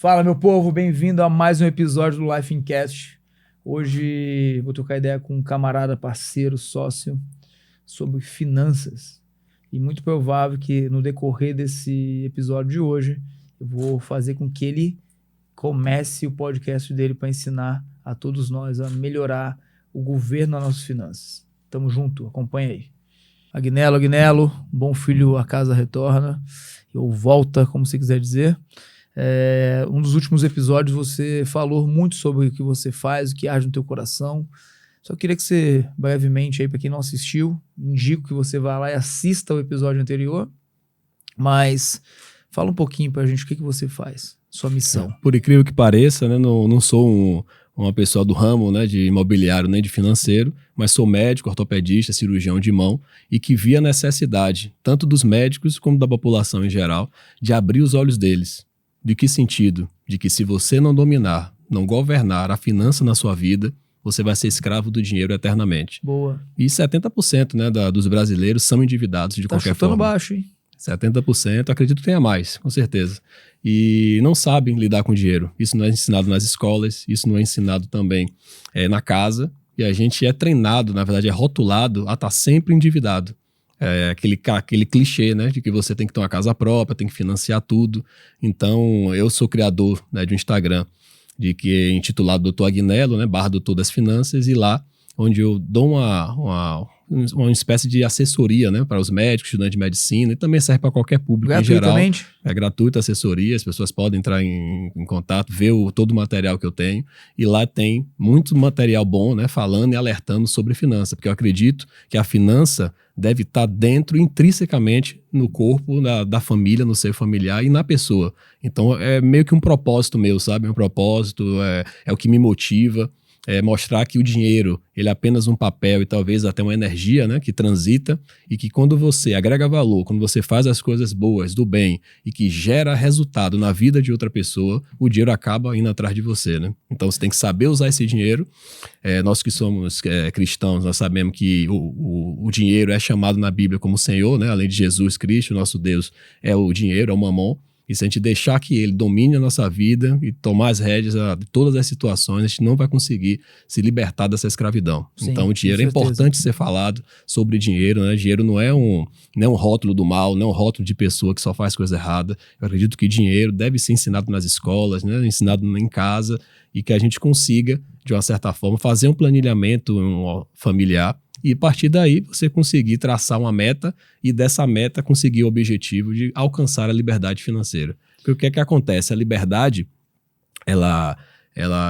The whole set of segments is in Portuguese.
Fala, meu povo, bem-vindo a mais um episódio do Life Incast. Hoje vou trocar ideia com um camarada, parceiro, sócio sobre finanças. E muito provável que no decorrer desse episódio de hoje eu vou fazer com que ele comece o podcast dele para ensinar a todos nós a melhorar o governo das nossas finanças. Tamo junto, acompanha aí. Agnello, bom filho a casa retorna, ou volta, como você quiser dizer. Um dos últimos episódios você falou muito sobre o que você faz, o que arde no teu coração. Só queria que você, brevemente, aí para quem não assistiu, indico que você vá lá e assista o episódio anterior, mas fala um pouquinho pra gente o que você faz, sua missão. Por incrível que pareça, né, não sou uma pessoa do ramo, né, de imobiliário nem de financeiro, mas sou médico, ortopedista, cirurgião de mão e que via a necessidade, tanto dos médicos como da população em geral, de abrir os olhos deles. De que sentido? De que se você não dominar, não governar a finança na sua vida, você vai ser escravo do dinheiro eternamente. Boa. E 70%, né, dos brasileiros são endividados de qualquer forma. Tá chutando baixo, hein? 70%, acredito que tenha mais, com certeza. E não sabem lidar com dinheiro. Isso não é ensinado nas escolas, isso não é ensinado também na casa. E a gente é treinado, na verdade é rotulado a estar sempre endividado. Aquele clichê, né, de que você tem que ter uma casa própria, tem que financiar tudo. Então, eu sou criador, né, de um Instagram que é intitulado Dr. Agnello, né, /Doutor das Finanças, e lá onde eu dou uma espécie de assessoria, né, para os médicos, estudantes de medicina, e também serve para qualquer público em geral. É gratuita a assessoria, as pessoas podem entrar em contato, ver todo o material que eu tenho, e lá tem muito material bom, né, falando e alertando sobre finança, porque eu acredito que a finança deve estar dentro, intrinsecamente, no corpo da família, no seio familiar e na pessoa. Então é meio que um propósito meu, sabe? Um propósito, é o que me motiva. Mostrar que o dinheiro ele é apenas um papel e talvez até uma energia, né, que transita, e que quando você agrega valor, quando você faz as coisas boas, do bem, e que gera resultado na vida de outra pessoa, o dinheiro acaba indo atrás de você, né? Então você tem que saber usar esse dinheiro. Nós que somos cristãos, nós sabemos que o dinheiro é chamado na Bíblia como Senhor, né? Além de Jesus Cristo, nosso Deus é o dinheiro, é o mamon. E se a gente deixar que ele domine a nossa vida e tomar as rédeas de todas as situações, a gente não vai conseguir se libertar dessa escravidão. Sim, então o dinheiro é importante ser falado sobre dinheiro, né? Dinheiro não é um rótulo do mal, não é um rótulo de pessoa que só faz coisa errada. Eu acredito que dinheiro deve ser ensinado nas escolas, né? Ensinado em casa, e que a gente consiga, de uma certa forma, fazer um planilhamento familiar. E a partir daí você conseguir traçar uma meta e dessa meta conseguir o objetivo de alcançar a liberdade financeira. Porque o que é que acontece? A liberdade, ela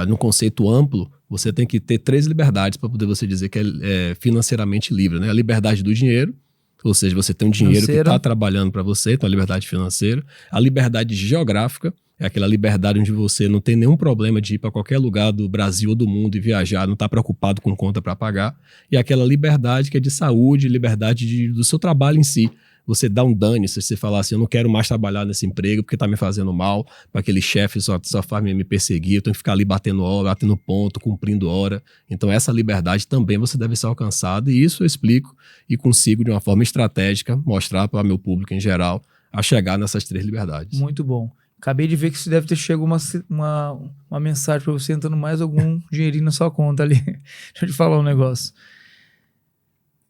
no conceito amplo, você tem que ter 3 liberdades para poder você dizer que é financeiramente livre, né? A liberdade do dinheiro, ou seja, você tem um dinheiro que está trabalhando para você, então a liberdade financeira. A liberdade geográfica, é aquela liberdade onde você não tem nenhum problema de ir para qualquer lugar do Brasil ou do mundo e viajar, não está preocupado com conta para pagar. E aquela liberdade que é de saúde, liberdade do seu trabalho em si. Você dá um dane se você falar assim, eu não quero mais trabalhar nesse emprego porque está me fazendo mal, para aquele chefe só faz me perseguir, eu tenho que ficar ali batendo hora, batendo ponto, cumprindo hora. Então essa liberdade também você deve ser alcançada, e isso eu explico e consigo de uma forma estratégica mostrar para o meu público em geral a chegar nessas 3 liberdades. Muito bom. Acabei de ver que isso deve ter chegado uma mensagem para você entrando mais algum dinheirinho na sua conta ali. Deixa eu te falar um negócio.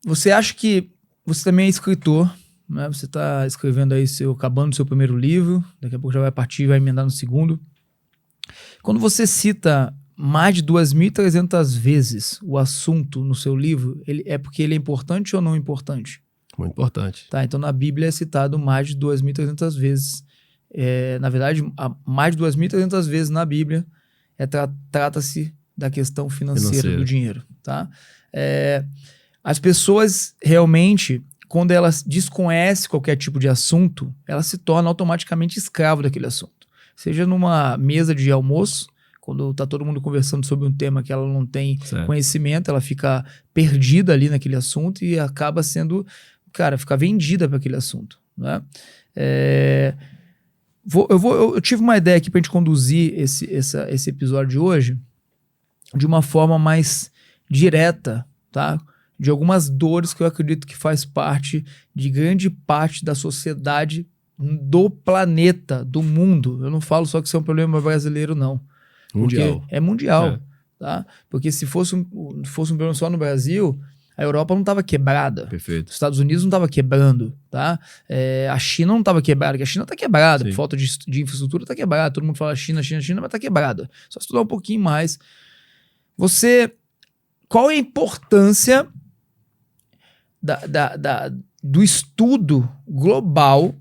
Você acha que você também é escritor, né? Você está escrevendo aí, acabando o seu primeiro livro, daqui a pouco já vai partir e vai emendar no segundo. Quando você cita mais de 2.300 vezes o assunto no seu livro, é porque ele é importante ou não importante? Muito importante. Tá, então na Bíblia é citado mais de 2.300 vezes. Na verdade, mais de 2.300 vezes na Bíblia trata-se da questão financeira do dinheiro, tá? As pessoas realmente, quando elas desconhecem qualquer tipo de assunto, elas se tornam automaticamente escravo daquele assunto. Seja numa mesa de almoço, quando tá todo mundo conversando sobre um tema que ela não tem conhecimento, ela fica perdida ali naquele assunto e acaba sendo, fica vendida para aquele assunto, né? Eu tive uma ideia aqui pra gente conduzir esse episódio de hoje de uma forma mais direta, tá? De algumas dores que eu acredito que faz parte de grande parte da sociedade do planeta, do mundo. Eu não falo só que isso é um problema brasileiro, não. Mundial. Porque é mundial, tá? Porque se fosse um problema só no Brasil, a Europa não estava quebrada. Perfeito. Os Estados Unidos não estava quebrando, tá? A China não estava quebrada, porque a China está quebrada, por falta de infraestrutura está quebrada. Todo mundo fala China, mas está quebrada. Só estudar um pouquinho mais. Qual é a importância do estudo global,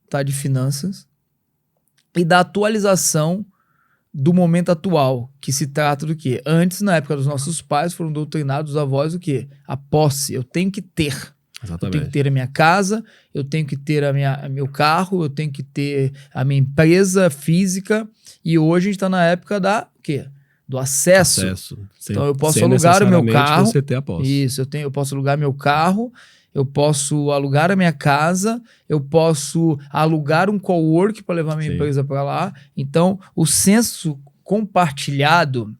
tá, de finanças e da atualização do momento atual, que se trata do quê? Antes, na época dos nossos pais, foram doutrinados os avós o quê? A posse. Eu tenho que ter. Exatamente. Eu tenho que ter a minha casa, eu tenho que ter meu carro, eu tenho que ter a minha empresa física. E hoje a gente está na época o quê? Do acesso. Então eu posso alugar o meu carro. Você ter a posse. Isso, eu posso alugar meu carro, eu posso alugar a minha casa, eu posso alugar um cowork para levar minha empresa para lá. Então, o senso compartilhado,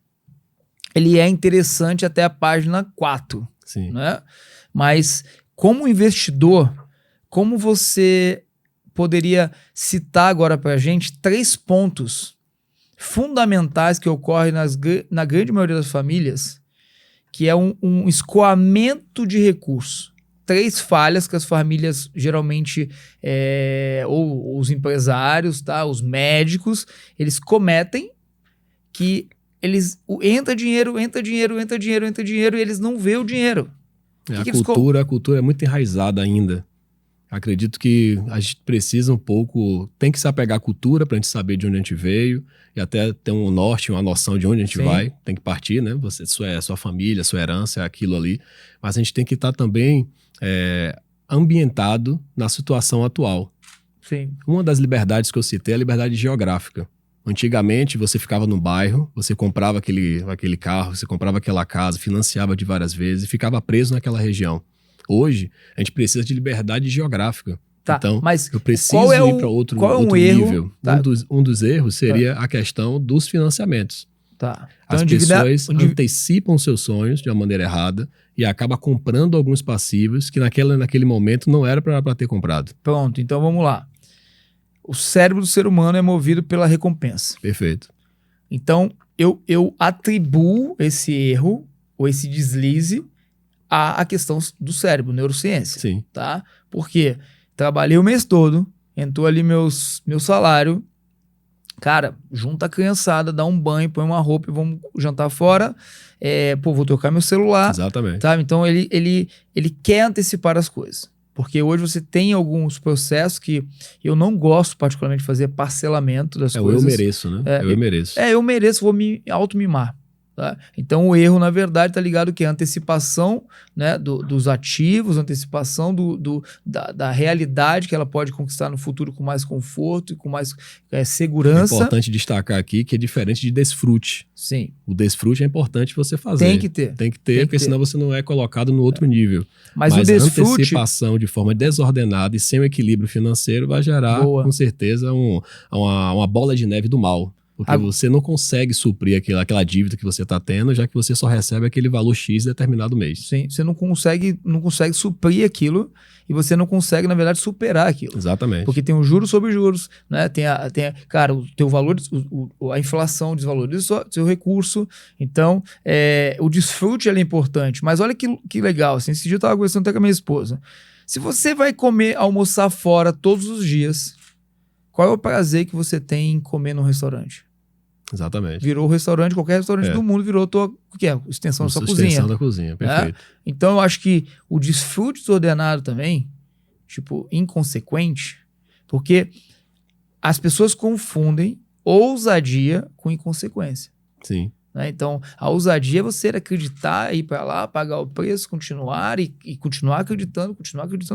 ele é interessante até a página 4. Sim. Né? Mas, como investidor, como você poderia citar agora para a gente 3 pontos fundamentais que ocorrem na grande maioria das famílias, que é um escoamento de recursos? 3 falhas que as famílias geralmente, ou os empresários, tá, os médicos, eles cometem, que entra dinheiro e eles não vê o dinheiro. A cultura é muito enraizada ainda. Acredito que a gente precisa tem que se apegar à cultura para a gente saber de onde a gente veio e até ter um norte, uma noção de onde a gente vai. Tem que partir, né? Sua família, sua herança é aquilo ali. Mas a gente tem que estar também ambientado na situação atual. Sim. Uma das liberdades que eu citei é a liberdade geográfica. Antigamente, você ficava no bairro, você comprava aquele carro, você comprava aquela casa, financiava de várias vezes e ficava preso naquela região. Hoje, a gente precisa de liberdade geográfica. Tá, então, mas eu preciso ir para outro nível. Tá. Um dos erros seria a questão dos financiamentos. Tá. Então, as pessoas antecipam seus sonhos de uma maneira errada e acabam comprando alguns passivos que naquele momento não era para ter comprado. Pronto, então vamos lá. O cérebro do ser humano é movido pela recompensa. Perfeito. Então, eu atribuo esse erro ou esse deslize à questão do cérebro, neurociência. Sim. Tá? Porque trabalhei o mês todo, entrou ali meu salário. Cara, junta a criançada, dá um banho, põe uma roupa e vamos jantar fora. Vou trocar meu celular. Exatamente. Tá? Então, ele quer antecipar as coisas. Porque hoje você tem alguns processos que eu não gosto particularmente de fazer parcelamento das coisas. Eu mereço, né? Eu mereço. Eu mereço, vou me auto-mimar. Tá? Então o erro, na verdade, tá ligado que a antecipação, né, dos ativos, antecipação da realidade que ela pode conquistar no futuro com mais conforto e com mais segurança. É importante destacar aqui que é diferente de desfrute. Sim. O desfrute é importante você fazer. Tem que ter. Porque senão você não é colocado no outro nível. Mas o desfrute... a antecipação de forma desordenada e sem o equilíbrio financeiro vai gerar, com certeza, uma bola de neve do mal. Porque você não consegue suprir aquela dívida que você está tendo, já que você só recebe aquele valor X determinado mês. Sim, você não consegue suprir aquilo e você não consegue, na verdade, superar aquilo. Exatamente. Porque tem os juros sobre juros, né? Cara, o teu valor, a inflação desvaloriza o seu recurso. Então, o desfrute é importante. Mas olha que legal, assim, esse dia eu estava conversando até com a minha esposa. Se você vai almoçar fora todos os dias, qual é o prazer que você tem em comer num restaurante? Exatamente. Virou o restaurante, qualquer restaurante do mundo virou o que é? Extensão da sua cozinha. Extensão da cozinha, perfeito. Então eu acho que o desfrute desordenado também, inconsequente, porque as pessoas confundem ousadia com inconsequência. Sim. Né? Então, a ousadia é você acreditar, ir para lá, pagar o preço, continuar e continuar acreditando,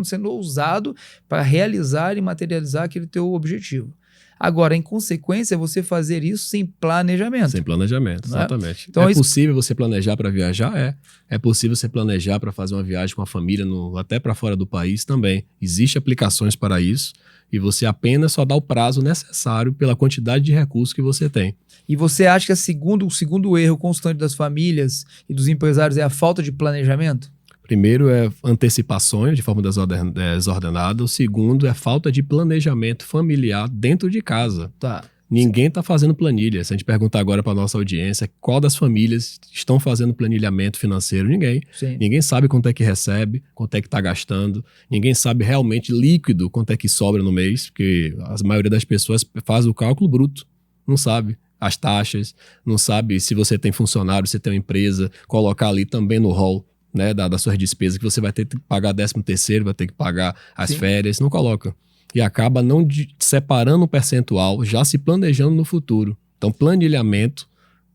sendo ousado para realizar e materializar aquele teu objetivo. Agora, a inconsequência é você fazer isso sem planejamento. Sem planejamento, exatamente. Então, é possível você planejar para viajar? É possível você planejar para fazer uma viagem com a família até para fora do país também. Existem aplicações para isso e você apenas só dá o prazo necessário pela quantidade de recursos que você tem. E você acha que o segundo erro constante das famílias e dos empresários é a falta de planejamento? Primeiro é antecipações de forma desordenada. O segundo é falta de planejamento familiar dentro de casa. Tá. Ninguém está fazendo planilha. Se a gente perguntar agora para nossa audiência, qual das famílias estão fazendo planilhamento financeiro? Ninguém. Sim. Ninguém sabe quanto é que recebe, quanto é que está gastando. Ninguém sabe realmente líquido quanto é que sobra no mês, porque a maioria das pessoas faz o cálculo bruto. Não sabe as taxas, não sabe se você tem funcionário, se tem uma empresa, colocar ali também no rol, né, das suas despesas, que você vai ter que pagar 13º, vai ter que pagar as Sim. férias, não coloca. E acaba não separando um percentual, já se planejando no futuro. Então, planilhamento,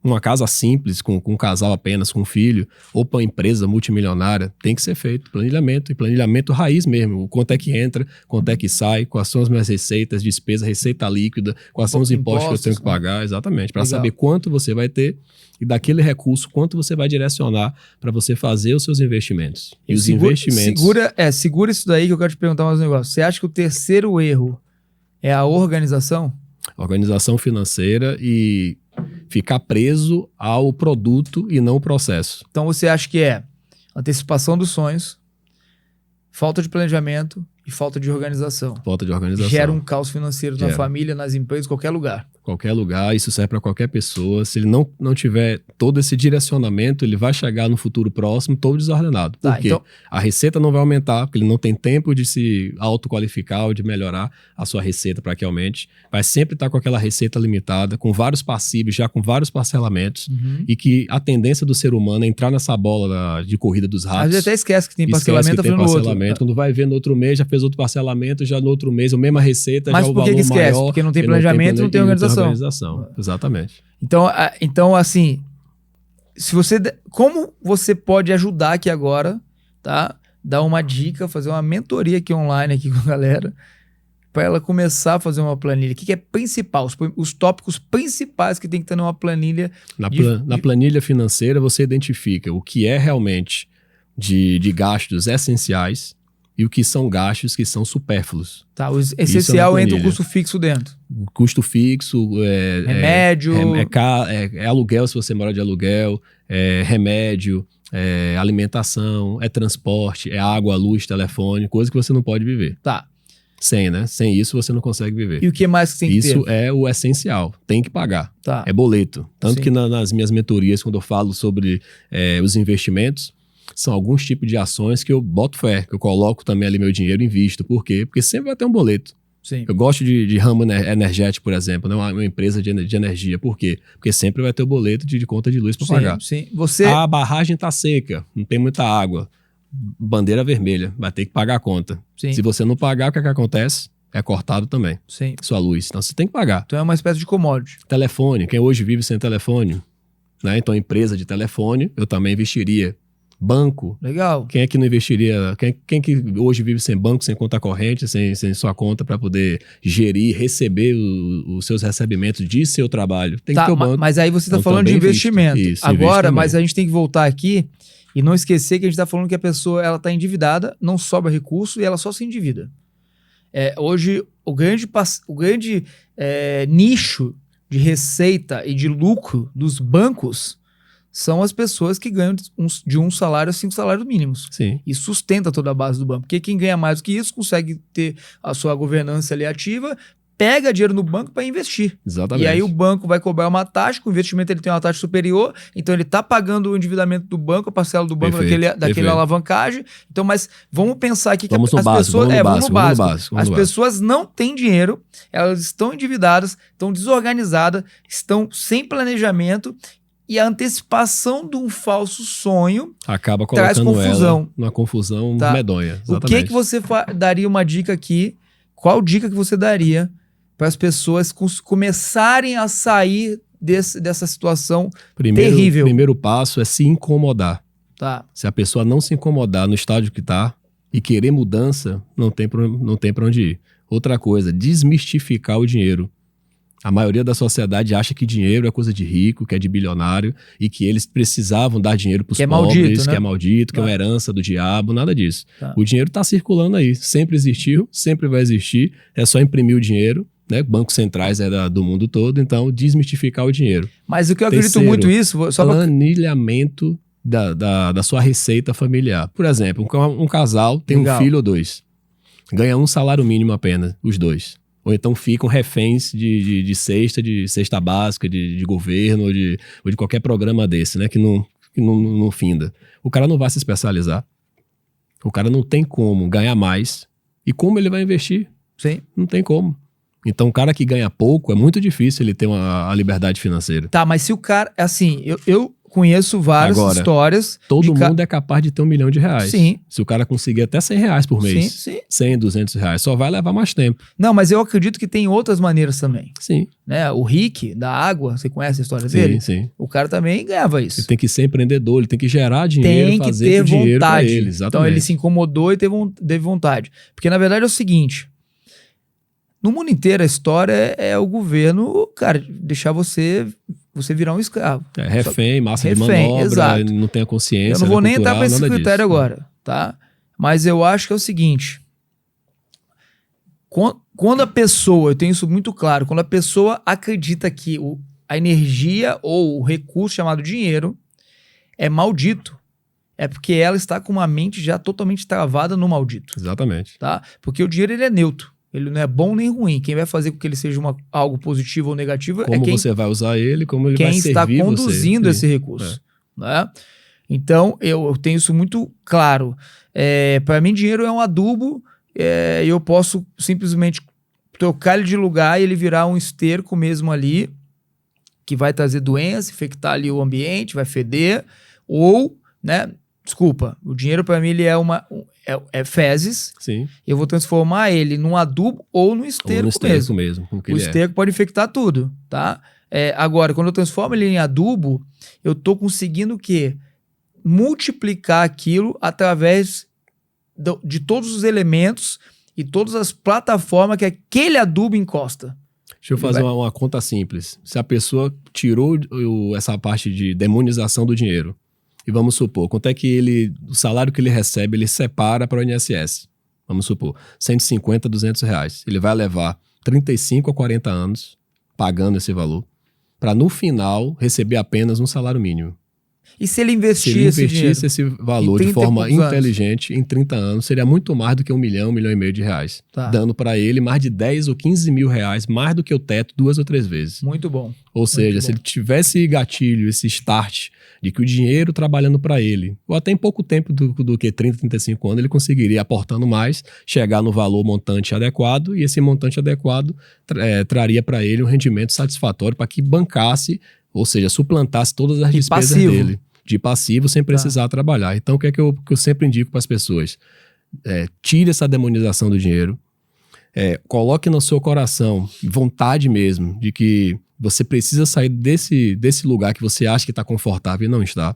uma casa simples, com um casal apenas, com um filho, ou para uma empresa multimilionária, tem que ser feito. Planilhamento, e planilhamento raiz mesmo. O quanto é que entra, quanto é que sai, quais são as minhas receitas, despesa, receita líquida, quais são os impostos que eu tenho que pagar, exatamente, para saber quanto você vai ter e daquele recurso, quanto você vai direcionar para você fazer os seus investimentos. E os investimentos... Segura isso daí que eu quero te perguntar mais um negócio. Você acha que o terceiro erro é a organização? Organização financeira e ficar preso ao produto e não o processo. Então você acha que é antecipação dos sonhos, falta de planejamento e falta de organização. Falta de organização. Gera um caos financeiro na família, nas empresas, em qualquer lugar. Qualquer lugar, isso serve para qualquer pessoa. Se ele não tiver todo esse direcionamento, ele vai chegar no futuro próximo todo desordenado. Por quê? Então, a receita não vai aumentar, porque ele não tem tempo de se autoqualificar ou de melhorar a sua receita para que aumente. Vai sempre estar com aquela receita limitada, com vários passivos, já com vários parcelamentos, e que a tendência do ser humano é entrar nessa bola de corrida dos ratos. Às vezes até esquece que tem parcelamento, tem parcelamento. Quando vai ver no outro mês, já fez outro parcelamento, já no outro mês, a mesma receita, mas já o valor maior. Mas por que esquece? Porque não tem planejamento, não tem organização. Exatamente. Então, assim, como você pode ajudar aqui agora, tá? Dar uma dica, fazer uma mentoria aqui online aqui com a galera, para ela começar a fazer uma planilha. O que é principal? Os tópicos principais que tem que ter numa planilha. Na planilha financeira, você identifica o que é realmente de gastos essenciais e o que são gastos que são supérfluos. Tá, o essencial entra o custo fixo dentro. O custo fixo, remédio... É aluguel se você mora de aluguel, remédio, alimentação, transporte, água, luz, telefone, coisa que você não pode viver. Tá. Sem isso você não consegue viver. E o que mais que tem que ter? Isso é o essencial, tem que pagar. Tá. É boleto. Tanto Sim. que nas minhas mentorias, quando eu falo sobre os investimentos, são alguns tipos de ações que eu boto fé, que eu coloco também ali meu dinheiro e invisto. Por quê? Porque sempre vai ter um boleto. Sim. Eu gosto de ramo energético, por exemplo, né? Uma empresa de energia. Por quê? Porque sempre vai ter o boleto de conta de luz para pagar. Sim. A barragem está seca, não tem muita água. Bandeira vermelha, vai ter que pagar a conta. Sim. Se você não pagar, o que acontece? É cortado também. Sim. Sua luz. Então você tem que pagar. Então é uma espécie de commodity. Telefone. Quem hoje vive sem telefone, né? Então empresa de telefone, eu também investiria. Banco. Legal. Quem é que não investiria? Quem que hoje vive sem banco, sem conta corrente, sem sua conta para poder gerir, receber os seus recebimentos de seu trabalho? Tem que ter o banco. Mas aí você está falando de investimento. Isso, agora, mas a gente tem que voltar aqui e não esquecer que a gente está falando que a pessoa ela está endividada, não sobra recurso e ela só se endivida. Hoje, o grande nicho de receita e de lucro dos bancos são as pessoas que ganham de 1 salário a 5 salários mínimos. Sim. E sustenta toda a base do banco. Porque quem ganha mais do que isso consegue ter a sua governança ali ativa, pega dinheiro no banco para investir. Exatamente. E aí o banco vai cobrar uma taxa, com o investimento ele tem uma taxa superior, então ele está pagando o endividamento do banco, a parcela do banco daquele alavancagem. Então, mas vamos pensar aqui que vamos no básico. As pessoas não têm dinheiro, elas estão endividadas, estão desorganizadas, estão sem planejamento. E a antecipação de um falso sonho acaba colocando ela numa confusão medonha. Exatamente. O que você daria uma dica aqui? Qual dica que você daria para as pessoas começarem a sair dessa situação terrível? O primeiro passo é se incomodar. Tá. Se a pessoa não se incomodar no estágio que está e querer mudança, não tem para onde ir. Outra coisa, desmistificar o dinheiro. A maioria da sociedade acha que dinheiro é coisa de rico, que é de bilionário e que eles precisavam dar dinheiro para os pobres, maldito, né? Que é maldito, que é uma herança do diabo, nada disso. Tá. O dinheiro está circulando aí, sempre existiu, sempre vai existir, é só imprimir o dinheiro, né? Bancos centrais do mundo todo, então desmistificar o dinheiro. Mas o que eu acredito muito isso... Planilhamento da sua receita familiar. Por exemplo, um casal tem Legal. um filho ou 2. Ganha um salário mínimo apenas, os 2. Ou então ficam reféns de cesta básica, de governo ou de qualquer programa desse, né? Que não finda. O cara não vai se especializar. O cara não tem como ganhar mais. E como ele vai investir? Sim. Não tem como. Então, o cara que ganha pouco, é muito difícil ele ter a liberdade financeira. Tá, mas se o cara... Assim, eu conheço várias Agora, histórias... Todo mundo é capaz de ter R$1 milhão. Sim. Se o cara conseguir até R$100 por mês. Sim. 100, R$200. Só vai levar mais tempo. Não, mas eu acredito que tem outras maneiras também. Sim. Né? O Rick, da água, você conhece a história dele? Sim. O cara também ganhava isso. Ele tem que ser empreendedor, ele tem que gerar dinheiro, Tem que fazer ter com dinheiro pra vontade. ele. Exatamente. Então ele se incomodou e teve vontade. Porque na verdade é o seguinte... No mundo inteiro a história é o governo, cara, deixar você virar um escravo. É refém, massa de refém, manobra, exato. não tem a consciência. Eu não vou nem entrar cultural, pra esse nada critério disso. agora, tá? Mas eu acho que é o seguinte... Quando a pessoa, eu tenho isso muito claro, quando a pessoa acredita que a energia ou o recurso chamado dinheiro é maldito, é porque ela está com uma mente já totalmente travada no maldito, Exatamente. tá? Porque o dinheiro ele é neutro, ele não é bom nem ruim. Quem vai fazer com que ele seja algo positivo ou negativo Como é quem você vai usar ele, como ele vai servir está você. conduzindo esse recurso, né? Então, eu tenho isso muito claro. Para mim, dinheiro é um adubo. Eu posso simplesmente trocar ele de lugar e ele virar um esterco mesmo ali, que vai trazer doença, infectar ali o ambiente, vai feder, ou, né, desculpa, o dinheiro para mim ele é fezes, Sim. eu vou transformar ele num adubo ou no esterco, Ou no esterco mesmo. O esterco pode infectar tudo, tá? Agora, quando eu transformo ele em adubo, eu tô conseguindo o quê? Multiplicar aquilo através de todos os elementos e todas as plataformas que aquele adubo encosta. Deixa eu fazer uma conta simples. Se a pessoa tirou essa parte de demonização do dinheiro, e vamos supor, quanto é que o salário que ele recebe, ele separa para o INSS. Vamos supor, 150, R$200. Ele vai levar 35 a 40 anos pagando esse valor, para no final receber apenas um salário mínimo. E se ele investir Se ele investisse esse valor de forma inteligente, em 30 anos, seria muito mais do que R$1 milhão, R$1,5 milhão de reais. Tá. Dando para ele mais de 10 ou 15 mil reais, mais do que o teto 2 ou 3 vezes. Muito bom. Ou seja, se ele tivesse gatilho, esse start de que o dinheiro trabalhando para ele, ou até em pouco tempo do que 30, 35 anos, ele conseguiria, aportando mais, chegar no valor montante adequado, e esse montante adequado traria para ele um rendimento satisfatório para que bancasse, ou seja, suplantasse todas as despesas dele. De passivo, sem precisar trabalhar. Então, o que é que eu sempre indico para as pessoas? Tire essa demonização do dinheiro. Coloque no seu coração, vontade mesmo, de que você precisa sair desse lugar que você acha que está confortável e não está.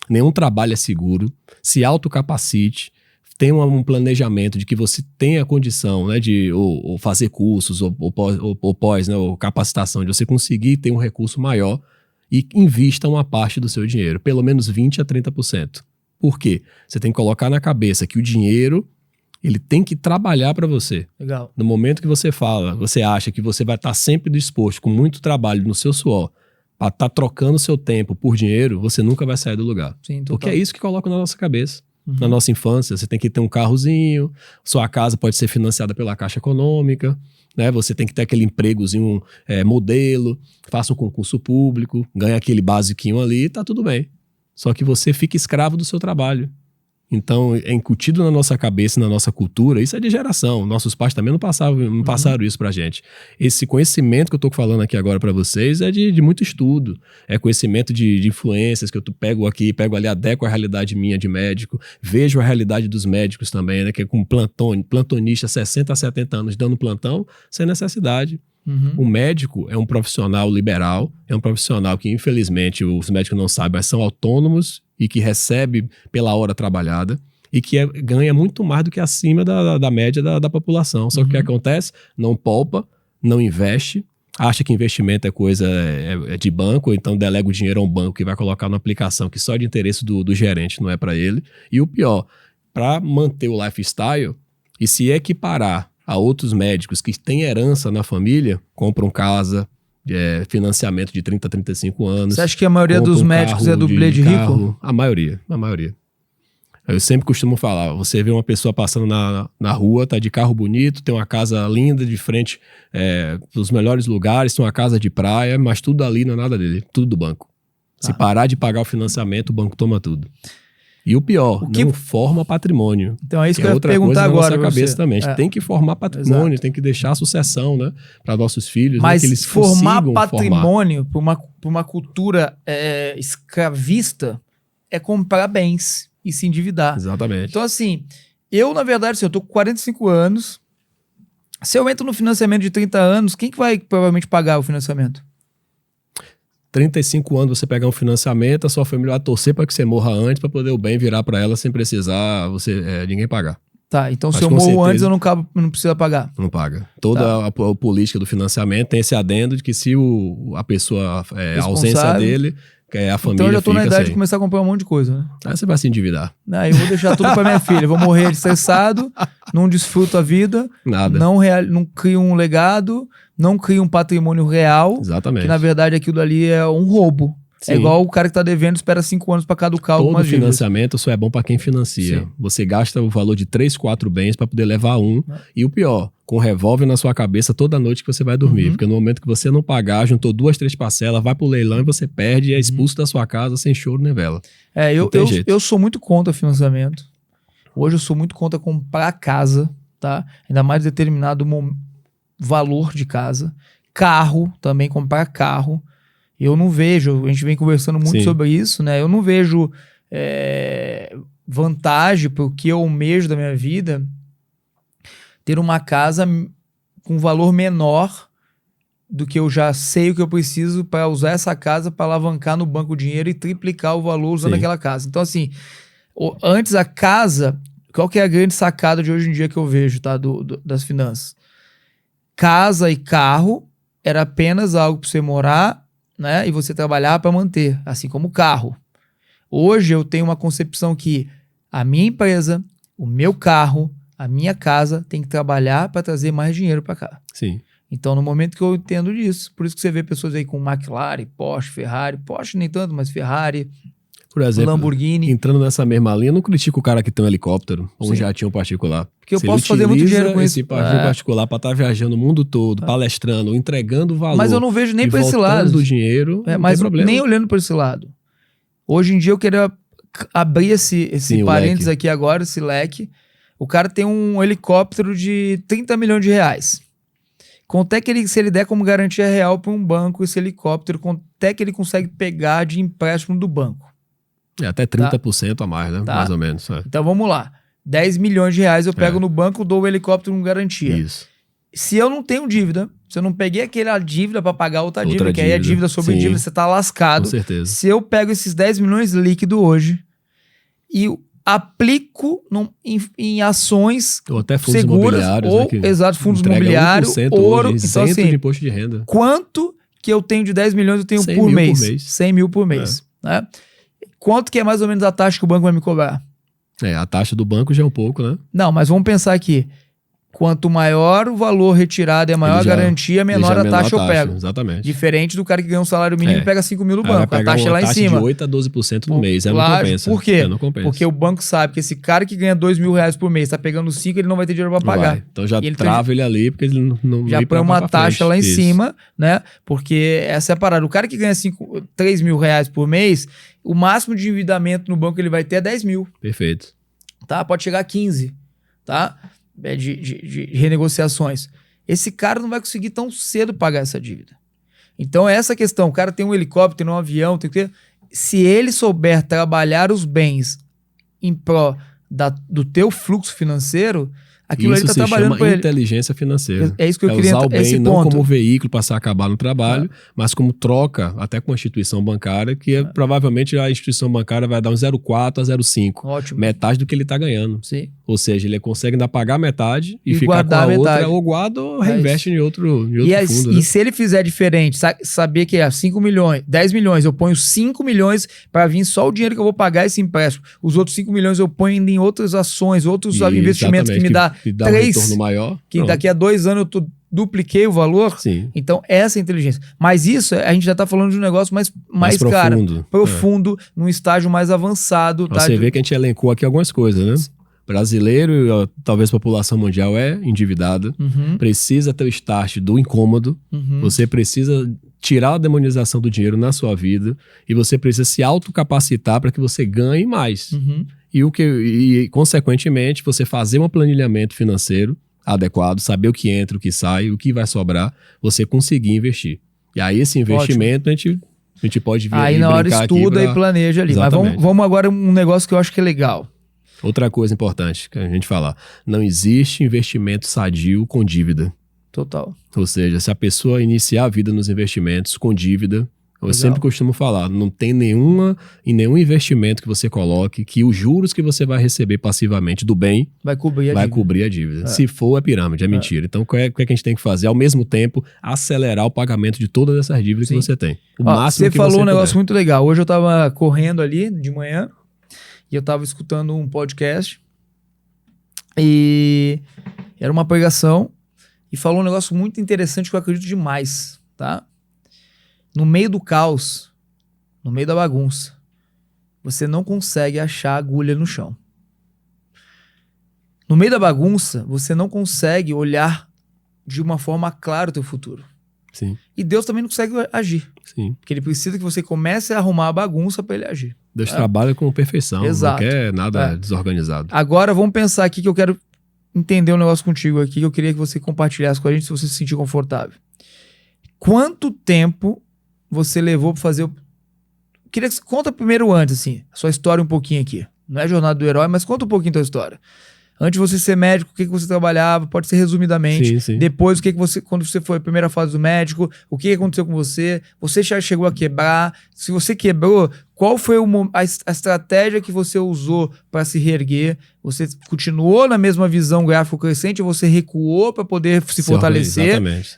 Nenhum trabalho é seguro. Se autocapacite. Tenha um planejamento de que você tenha a condição, né, de ou fazer cursos ou pós, né, ou capacitação, de você conseguir ter um recurso maior e invista uma parte do seu dinheiro, pelo menos 20% a 30%. Por quê? Você tem que colocar na cabeça que o dinheiro, ele tem que trabalhar para você. Legal. No momento que você acha que você vai estar sempre disposto, com muito trabalho no seu suor, para estar trocando seu tempo por dinheiro, você nunca vai sair do lugar. Sim, porque é isso que coloca na nossa cabeça. Na nossa infância, você tem que ter um carrozinho, sua casa pode ser financiada pela Caixa Econômica, né? Você tem que ter aquele empregozinho modelo, faça um concurso público, ganha aquele basiquinho ali, tá tudo bem. Só que você fica escravo do seu trabalho. Então, é incutido na nossa cabeça, na nossa cultura, isso é de geração. Nossos pais também não passaram isso pra gente. Esse conhecimento que eu tô falando aqui agora pra vocês é de muito estudo. É conhecimento de influências que eu pego aqui, pego ali, adequo a realidade minha de médico, vejo a realidade dos médicos também, né? Que é com plantonista, 60 a 70 anos dando plantão, sem necessidade. O médico é um profissional liberal, é um profissional que, infelizmente, os médicos não sabem, mas são autônomos e que recebe pela hora trabalhada e que ganha muito mais do que acima da média da população. Só que o que acontece? Não poupa, não investe, acha que investimento é coisa de banco, ou então delega o dinheiro a um banco que vai colocar numa aplicação que só de interesse do gerente não é para ele. E o pior, para manter o lifestyle e se equiparar a outros médicos que têm herança na família, compram casa, financiamento de 30 a 35 anos. Você acha que a maioria dos médicos é dublê de rico? A maioria. Eu sempre costumo falar, você vê uma pessoa passando na rua, tá de carro bonito, tem uma casa linda de frente dos melhores lugares, tem uma casa de praia, mas tudo ali não é nada dele, tudo do banco. Se parar de pagar o financiamento, o banco toma tudo. E o pior, não forma patrimônio. Então é isso que eu ia perguntar agora. Na nossa cabeça também. A gente tem que formar patrimônio, Exato. Tem que deixar a sucessão, né, para nossos filhos. Mas que eles formar patrimônio por uma cultura escravista é comprar bens e se endividar. Exatamente. Então assim, eu na verdade, eu tô com 45 anos, se eu entro no financiamento de 30 anos, quem que vai provavelmente pagar o financiamento? 35 anos você pegar um financiamento, a sua família vai torcer para que você morra antes para poder o bem virar para ela sem precisar ninguém pagar. Tá, então se eu morro antes eu não precisa pagar. Não paga. Toda a política do financiamento tem esse adendo de que se a pessoa, a ausência dele, a família. Então eu já tô na idade sem. de começar a comprar um monte de coisa, né? Aí você vai se endividar. Eu vou deixar tudo para minha filha. Eu vou morrer estressado, não desfruto a vida, nada. Não crio um legado, não crio um patrimônio real. Exatamente. Que na verdade aquilo ali é um roubo. Sim. É igual o cara que tá devendo, espera 5 anos para caducar algumas dívidas. Todo financiamento só é bom para quem financia. Sim. Você gasta o valor de 3, 4 bens para poder levar um. E o pior, com revólver na sua cabeça toda noite que você vai dormir. Porque no momento que você não pagar, juntou 2, 3 parcelas, vai pro leilão e você perde e é expulso da sua casa sem choro nem vela. Eu sou muito contra financiamento. Hoje eu sou muito contra comprar casa, tá? Ainda mais determinado valor de casa. Carro, também comprar carro. Eu não vejo, a gente vem conversando muito sobre isso, né? Eu não vejo vantagem para o que eu almejo da minha vida ter uma casa com valor menor do que eu já sei o que eu preciso para usar essa casa para alavancar no banco o dinheiro e triplicar o valor usando aquela casa. Então, assim, antes a casa, qual que é a grande sacada de hoje em dia que eu vejo, tá? Das finanças? Casa e carro era apenas algo para você morar, né, e você trabalhar para manter, assim como o carro. Hoje eu tenho uma concepção que a minha empresa, o meu carro, a minha casa tem que trabalhar para trazer mais dinheiro para cá. Sim. Então, no momento que eu entendo disso, por isso que você vê pessoas aí com McLaren, Porsche, Ferrari, Porsche nem tanto, mas Ferrari, por exemplo, Lamborghini. Entrando nessa mesma linha, eu não critico o cara que tem um helicóptero ou um jatinho particular. Porque eu posso fazer muito dinheiro com isso. Esse particular para estar viajando o mundo todo, palestrando, entregando valor. Mas eu não vejo nem para esse lado. Do dinheiro, mas nem olhando para esse lado. Hoje em dia eu queria abrir esse parênteses aqui agora, esse leque. O cara tem um helicóptero de 30 milhões de reais. Quanto é que se ele der como garantia real para um banco esse helicóptero, quanto é que ele consegue pegar de empréstimo do banco? Até 30% a mais, né? Mais ou menos. Então vamos lá. 10 milhões de reais eu pego no banco, dou o helicóptero com garantia. Isso. Se eu não tenho dívida, se eu não peguei aquela dívida para pagar outra dívida, que aí é dívida sobre dívida, você tá lascado. Com certeza. Se eu pego esses 10 milhões líquido hoje e aplico em ações ou até fundos seguras, imobiliários, fundos imobiliários, ouro, então assim, de imposto de renda. Quanto que eu tenho de 10 milhões eu tenho por mês? 100 mil por mês. Né? Quanto que é mais ou menos a taxa que o banco vai me cobrar? A taxa do banco já é um pouco, né? Não, mas vamos pensar aqui. Quanto maior o valor retirado e a maior garantia, menor a taxa eu pego. Exatamente. Diferente do cara que ganha um salário mínimo e pega 5 mil no banco. A taxa é lá em cima. De 8 a 12% no mês. Não compensa. Por quê? Porque o banco sabe que esse cara que ganha 2 mil reais por mês tá pegando 5, ele não vai ter dinheiro para pagar. Então já trava ele ali, porque ele não já põe uma taxa lá em cima, né? Porque essa é a parada. O cara que ganha 3 mil reais por mês, o máximo de endividamento no banco ele vai ter é 10 mil. Perfeito. Tá? Pode chegar a 15, tá? De renegociações. Esse cara não vai conseguir tão cedo pagar essa dívida. Então, essa questão, o cara tem um helicóptero, tem um avião, tem que ter... Se ele souber trabalhar os bens em pró do teu fluxo financeiro, aquilo ele está trabalhando para ele. Inteligência financeira. É isso que eu queria usar o bem esse não ponto. como veículo para se acabar no trabalho, mas como troca, até com a instituição bancária, que provavelmente a instituição bancária vai dar um 0,4 a 0,5. Ótimo. Metade do que ele está ganhando. Sim. Ou seja, ele consegue ainda pagar metade e ficar com guardar a metade. outra, ou guarda ou reinveste em outro fundo. E se ele fizer diferente, saber que é 5 milhões, 10 milhões, eu ponho 5 milhões para vir só o dinheiro que eu vou pagar esse empréstimo. Os outros 5 milhões eu ponho ainda em outras ações, outros investimentos que me dá 3, um retorno maior. Que daqui a 2 anos eu tô dupliquei o valor. Sim. Então, essa é a inteligência. Mas isso, a gente já tá falando de um negócio mais cara, profundo, num estágio mais avançado. Tá? Você vê que a gente elencou aqui algumas coisas, né? Brasileiro, talvez a população mundial é endividada, precisa ter o start do incômodo, você precisa tirar a demonização do dinheiro na sua vida e você precisa se autocapacitar para que você ganhe mais. E, consequentemente, você fazer um planilhamento financeiro adequado, saber o que entra, o que sai, o que vai sobrar, você conseguir investir. E aí esse investimento a gente pode vir aí na hora estuda e planeja ali. Exatamente. Mas vamos agora um negócio que eu acho que é legal. Outra coisa importante que a gente falar, não existe investimento sadio com dívida. Total. Ou seja, se a pessoa iniciar a vida nos investimentos com dívida, eu sempre costumo falar, não tem nenhum investimento que você coloque que os juros que você vai receber passivamente do bem vai cobrir a dívida. Se for, é pirâmide, é mentira. Então, o que é que a gente tem que fazer? Ao mesmo tempo, acelerar o pagamento de todas essas dívidas que você tem. O máximo você que falou você um negócio puder. muito legal. Hoje eu tava correndo ali de manhã e eu tava escutando um podcast e era uma pregação e falou um negócio muito interessante que eu acredito demais, tá? No meio do caos, no meio da bagunça, você não consegue achar agulha no chão. No meio da bagunça, você não consegue olhar de uma forma clara o teu futuro. Sim. E Deus também não consegue agir. Sim. Porque ele precisa que você comece a arrumar a bagunça para ele agir. Deus trabalha com perfeição, Exato. Não quer nada desorganizado. Agora vamos pensar aqui que eu quero entender um negócio contigo aqui, que eu queria que você compartilhasse com a gente se você se sentir confortável. Quanto tempo você levou para fazer Queria que você conta primeiro antes, assim, a sua história um pouquinho aqui. Não é Jornada do Herói, mas conta um pouquinho a tua história. Antes de você ser médico, o que você trabalhava? Pode ser resumidamente. Sim. Depois, quando você foi a primeira fase do médico, o que aconteceu com você? Você já chegou a quebrar? Se você quebrou, qual foi a estratégia que você usou para se reerguer? Você continuou na mesma visão gráfico crescente ou você recuou para poder se fortalecer? Exatamente.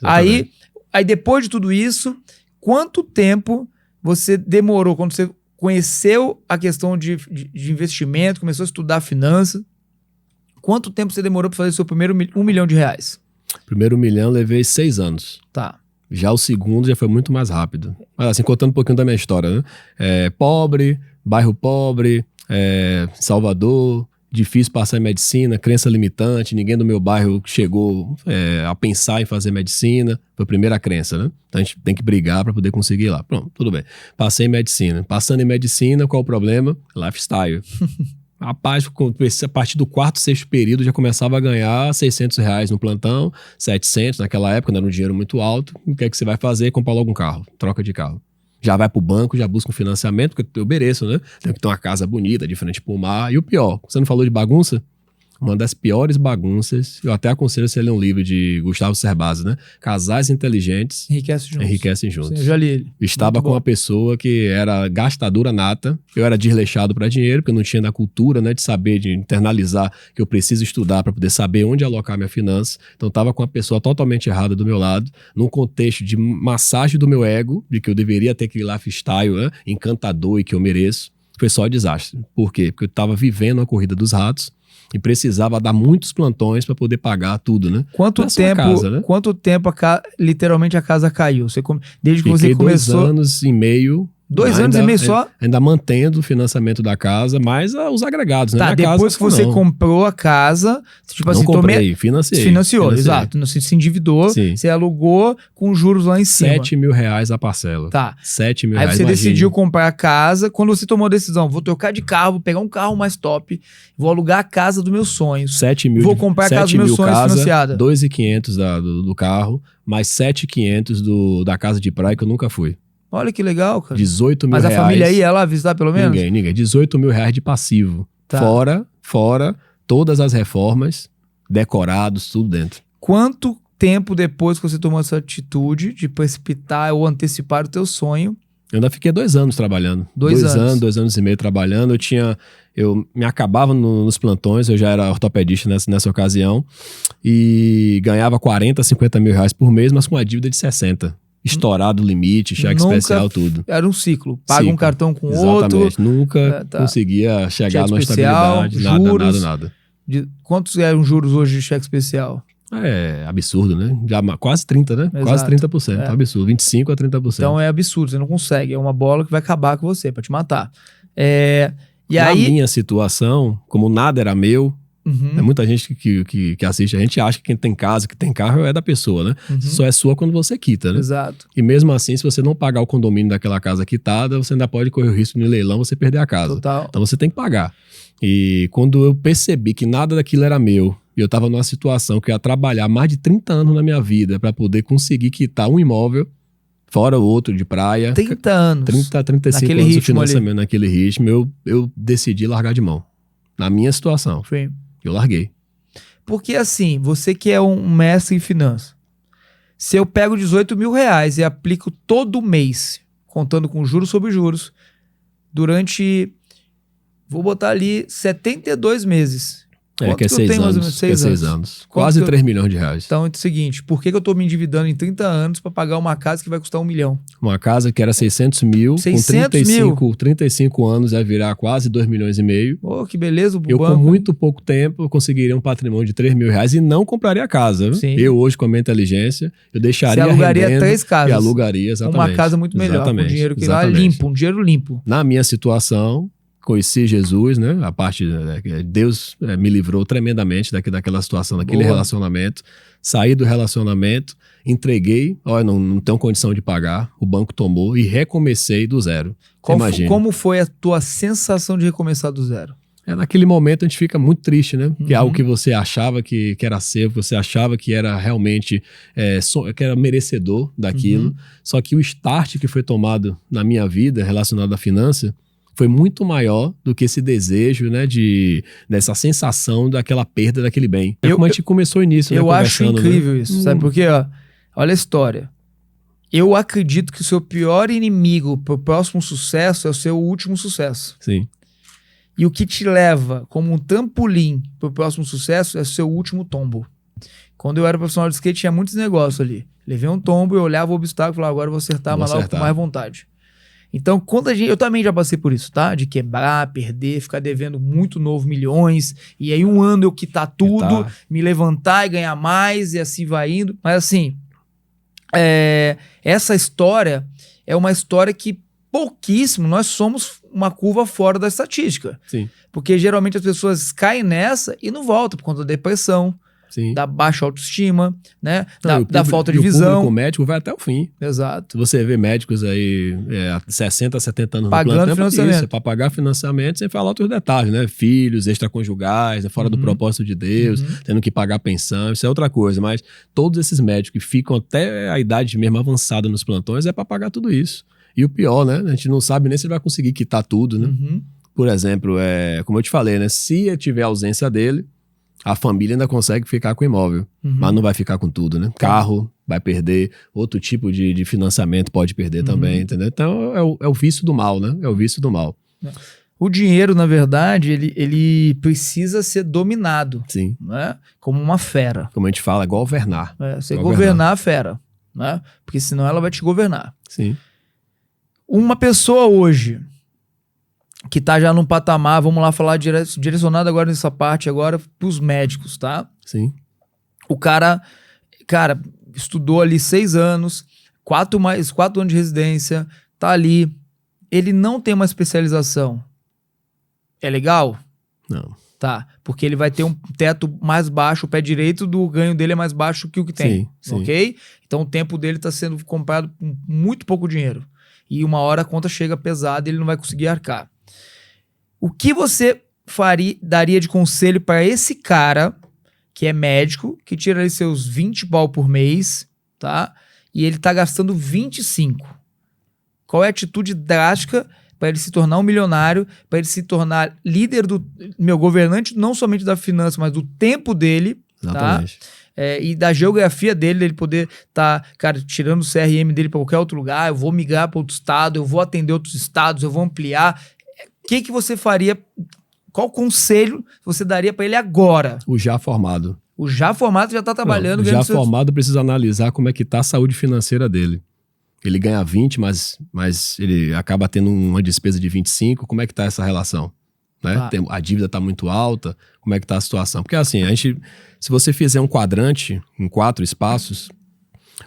Aí, depois de tudo isso, quanto tempo você demorou quando você conheceu a questão de investimento, começou a estudar finanças? Quanto tempo você demorou para fazer o seu primeiro R$1 milhão? Primeiro 1 milhão levei 6 anos. Tá. Já o segundo já foi muito mais rápido. Mas assim, contando um pouquinho da minha história, né? Pobre, bairro pobre, Salvador, difícil passar em medicina, crença limitante, ninguém do meu bairro chegou a pensar em fazer medicina. Foi a primeira crença, né? Então a gente tem que brigar para poder conseguir ir lá. Pronto, tudo bem. Passei em medicina. Passando em medicina, qual o problema? Lifestyle. Rapaz, a partir do 4º, 6º período já começava a ganhar R$600 no plantão, 700 naquela época, não era um dinheiro muito alto. O que é que você vai fazer? Comprar logo um carro, troca de carro. Já vai pro banco, já busca um financiamento, porque eu mereço, né? Tem que ter uma casa bonita, de frente pro mar. E o pior, você não falou de bagunça? Uma das piores bagunças, eu até aconselho você ler um livro de Gustavo Cerbasi, né? Casais Inteligentes Enriquecem Juntos. Sim, eu já li ele. Estava com uma pessoa que era gastadora nata, eu era desleixado para dinheiro, porque eu não tinha da cultura, né, de saber, de internalizar que eu preciso estudar para poder saber onde alocar minha finança. Então estava com uma pessoa totalmente errada do meu lado, num contexto de massagem do meu ego, de que eu deveria ter aquele lifestyle, né, encantador e que eu mereço. Foi só desastre. Por quê? Porque eu estava vivendo a corrida dos ratos, e precisava dar muitos plantões para poder pagar tudo, né? Quanto tempo literalmente a casa caiu? Desde que você começou... 2 anos e meio... 2 anos e meio só? Ainda mantendo o financiamento da casa, mas os agregados, né? Tá, depois que você comprou a casa, tipo assim... Não comprei, financiou, exato. Você se endividou, sim. Você alugou com juros lá em cima. R$7 mil a parcela. Tá. R$7 mil. Aí você decidiu comprar a casa. Quando você tomou a decisão, vou trocar de carro, vou pegar um carro mais top, vou alugar a casa dos meus sonhos. 7 mil. Vou comprar a casa dos meus sonhos financiada. 2.500 do carro, mais 7.500 da casa de praia que eu nunca fui. Olha que legal, cara. 18 mil reais. Mas a família ia lá visitar pelo menos? Ninguém. 18 mil reais de passivo. Tá. Fora todas as reformas, decorados, tudo dentro. Quanto tempo depois que você tomou essa atitude de precipitar ou antecipar o teu sonho? Eu ainda fiquei 2 anos trabalhando. 2 anos. 2 anos e meio trabalhando. Eu me acabava nos plantões, eu já era ortopedista nessa ocasião, e ganhava 40, 50 mil reais por mês, mas com uma dívida de 60. Estourado o limite, cheque especial, tudo. Era um ciclo. Paga um cartão com Exatamente. outro. Nunca conseguia chegar cheque numa especial, estabilidade, juros, nada. Quantos eram juros hoje de cheque especial? É absurdo, né? Já quase 30, né? Exato. Quase 30%. É. Absurdo. 25 a 30%. Então é absurdo, você não consegue. É uma bola que vai acabar com você, pra te matar. E Na aí... minha situação, como nada era meu, Uhum, muita gente que assiste, a gente acha que quem tem casa, que tem carro é da pessoa, né? uhum, Só é sua quando você quita, né? exato. E mesmo assim, se você não pagar o condomínio daquela casa quitada, você ainda pode correr o risco de leilão você perder a casa. Total. Então você tem que pagar. E quando eu percebi que nada daquilo era meu, e eu estava numa situação que eu ia trabalhar mais de 30 anos na minha vida para poder conseguir quitar um imóvel, fora o outro de praia. 30 anos. 30 a 35 naquele anos de ritmo financiamento naquele ritmo, eu decidi largar de mão. Na minha situação. Sim. Eu larguei. Porque assim, você que é um mestre em finanças, se eu pego 18 mil reais e aplico todo mês, contando com juros sobre juros, durante, vou botar ali, 72 meses. Quanto Que é eu 6 tenho mais ou anos. menos? Que é 6 anos. Quase que eu- 3 milhões de reais. Então é o seguinte, por que eu tô me endividando em 30 anos para pagar uma casa que vai custar 1 milhão? Uma casa que era 600 mil, 600 com 35 anos vai virar quase 2 milhões e meio. Oh, que beleza, o Eu, banco. com muito pouco tempo, eu conseguiria um patrimônio de 3 mil reais e não compraria a casa. Sim. Eu, hoje, com a minha inteligência, eu deixaria Você alugaria rendendo 3 casas. e alugaria, exatamente. Uma casa muito melhor, com dinheiro que lá exatamente. limpo, um dinheiro limpo. Na minha situação, conheci Jesus, né? A parte, Deus me livrou tremendamente daquela situação, daquele Boa. relacionamento. Saí do relacionamento, entreguei, olha, não tenho condição de pagar, o banco tomou e recomecei do zero. Imagina. Como foi a tua sensação de recomeçar do zero? Naquele momento a gente fica muito triste, né? Que é Uhum. algo que você achava que era seu, que você achava que era realmente, que era merecedor daquilo. Uhum. Só que o start que foi tomado na minha vida relacionado à finança foi muito maior do que esse desejo, né, dessa sensação daquela perda daquele bem. Como a gente começou o início, né, Eu acho conversando, incrível né? isso, sabe por quê? Ó, olha a história. Eu acredito que o seu pior inimigo pro próximo sucesso é o seu último sucesso. Sim, E o que te leva como um trampolim pro próximo sucesso é o seu último tombo. Quando eu era profissional de skate, tinha muitos negócios ali. Levei um tombo, eu olhava o obstáculo e falava, agora eu vou acertar a manobra com mais vontade. Então, quando eu também já passei por isso, tá? De quebrar, perder, ficar devendo muito novo, milhões, e aí um ano eu quitar tudo, me levantar e ganhar mais, e assim vai indo. Mas assim, essa história é uma história que pouquíssimo, nós somos uma curva fora da estatística. Sim. Porque geralmente as pessoas caem nessa e não voltam por conta da depressão, sim. da baixa autoestima, né? Não, da falta de o visão. público médico vai até o fim. Exato. Se você vê médicos aí 60, 70 anos Pagando no plantão, financiamento. isso, é para pagar financiamento sem falar outros detalhes, né? Filhos, extraconjugais, fora do propósito de Deus, tendo que pagar pensão, isso é outra coisa. Mas todos esses médicos que ficam até a idade mesmo avançada nos plantões é para pagar tudo isso. E o pior, né? A gente não sabe nem se ele vai conseguir quitar tudo, né? Por exemplo, como eu te falei, né? Se tiver ausência dele, a família ainda consegue ficar com o imóvel, mas não vai ficar com tudo, né? Carro vai perder, outro tipo de financiamento pode perder também, entendeu? Então é o vício do mal, né? É o vício do mal. O dinheiro, na verdade, ele precisa ser dominado. Sim. Né? Como uma fera. Como a gente fala, governar. Você governar a fera. Né? Porque senão ela vai te governar. Sim. Uma pessoa hoje que tá já num patamar, vamos lá falar direcionado agora nessa parte agora pros médicos, tá? Sim. O cara, estudou ali 6 anos, 4 anos de residência, tá ali, ele não tem uma especialização. É legal? Não. Tá, porque ele vai ter um teto mais baixo, o pé direito do ganho dele é mais baixo que o que tem, Sim, ok? Então o tempo dele tá sendo comprado com muito pouco dinheiro. E uma hora a conta chega pesada e ele não vai conseguir arcar. O que você daria de conselho para esse cara que é médico, que tira ali seus 20 pau por mês, tá? E ele tá gastando 25. Qual é a atitude drástica para ele se tornar um milionário, para ele se tornar líder governante, não somente da finança, mas do tempo dele, exatamente. Tá? E da geografia dele, ele poder tirando o CRM dele para qualquer outro lugar, eu vou migrar para outro estado, eu vou atender outros estados, eu vou ampliar. O que você faria? Qual conselho você daria para ele agora? O já formado. O já formado já está trabalhando. O já formado precisa analisar como é que está a saúde financeira dele. Ele ganha 20, mas ele acaba tendo uma despesa de 25. Como é que está essa relação? né? Tá. A dívida está muito alta, como é que está a situação? Porque assim, se você fizer um quadrante em 4 espaços,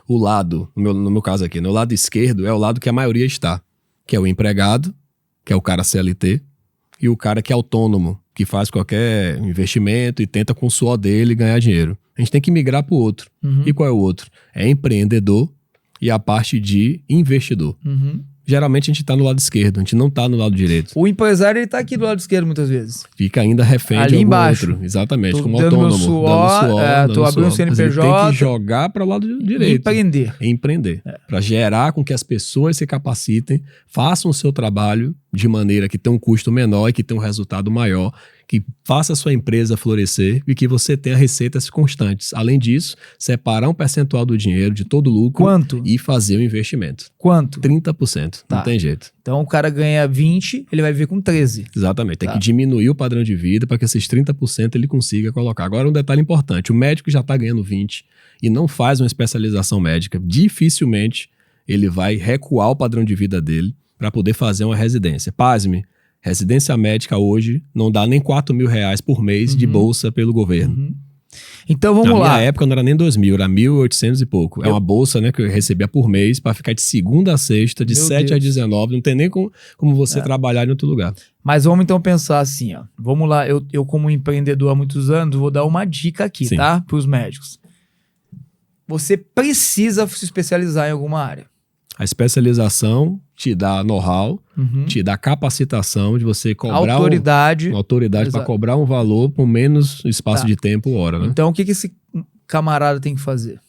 o lado, no meu caso aqui, no lado esquerdo é o lado que a maioria está, que é o empregado, que é o cara CLT, e o cara que é autônomo, que faz qualquer investimento e tenta com o suor dele ganhar dinheiro. A gente tem que migrar para o outro. Uhum. E qual é o outro? É empreendedor e a parte de investidor. Uhum. Geralmente a gente está no lado esquerdo, a gente não está no lado direito. O empresário, ele tá aqui do lado esquerdo muitas vezes. Fica ainda refém Ali de algum embaixo. outro. Exatamente, Tô como dando meu autônomo. suor, dando tô abrindo um suor. Mas ele CNPJ. tem que jogar para o lado direito. Empreender. Empreender. Para gerar com que as pessoas se capacitem, façam o seu trabalho de maneira que tenha um custo menor e que tenha um resultado maior, que faça a sua empresa florescer e que você tenha receitas constantes. Além disso, separar um percentual do dinheiro de todo o lucro. Quanto? E fazer o investimento. Quanto? 30%. Tá. Não tem jeito. Então o cara ganha 20, ele vai viver com 13. Exatamente. Tem Tá. que diminuir o padrão de vida para que esses 30% ele consiga colocar. Agora, um detalhe importante. O médico já está ganhando 20 e não faz uma especialização médica. Dificilmente ele vai recuar o padrão de vida dele para poder fazer uma residência. Pasme, residência médica hoje não dá nem R$4.000 por mês de bolsa pelo governo. Uhum. Então vamos Na lá. minha época não era nem 2.000, era 1.800 e pouco. É uma bolsa, né, que eu recebia por mês para ficar de segunda a sexta, de Meu 7 a Deus. 19. Não tem nem como você trabalhar em outro lugar. Mas vamos então pensar assim, ó. Vamos lá, eu como empreendedor há muitos anos, vou dar uma dica aqui, Sim. tá? Para os médicos. Você precisa se especializar em alguma área. A especialização te dá know-how, Uhum. te dá capacitação de você cobrar Autoridade. uma autoridade para Exato. cobrar um valor por menos espaço Tá. de tempo, hora, né? Então o que esse camarada tem que fazer?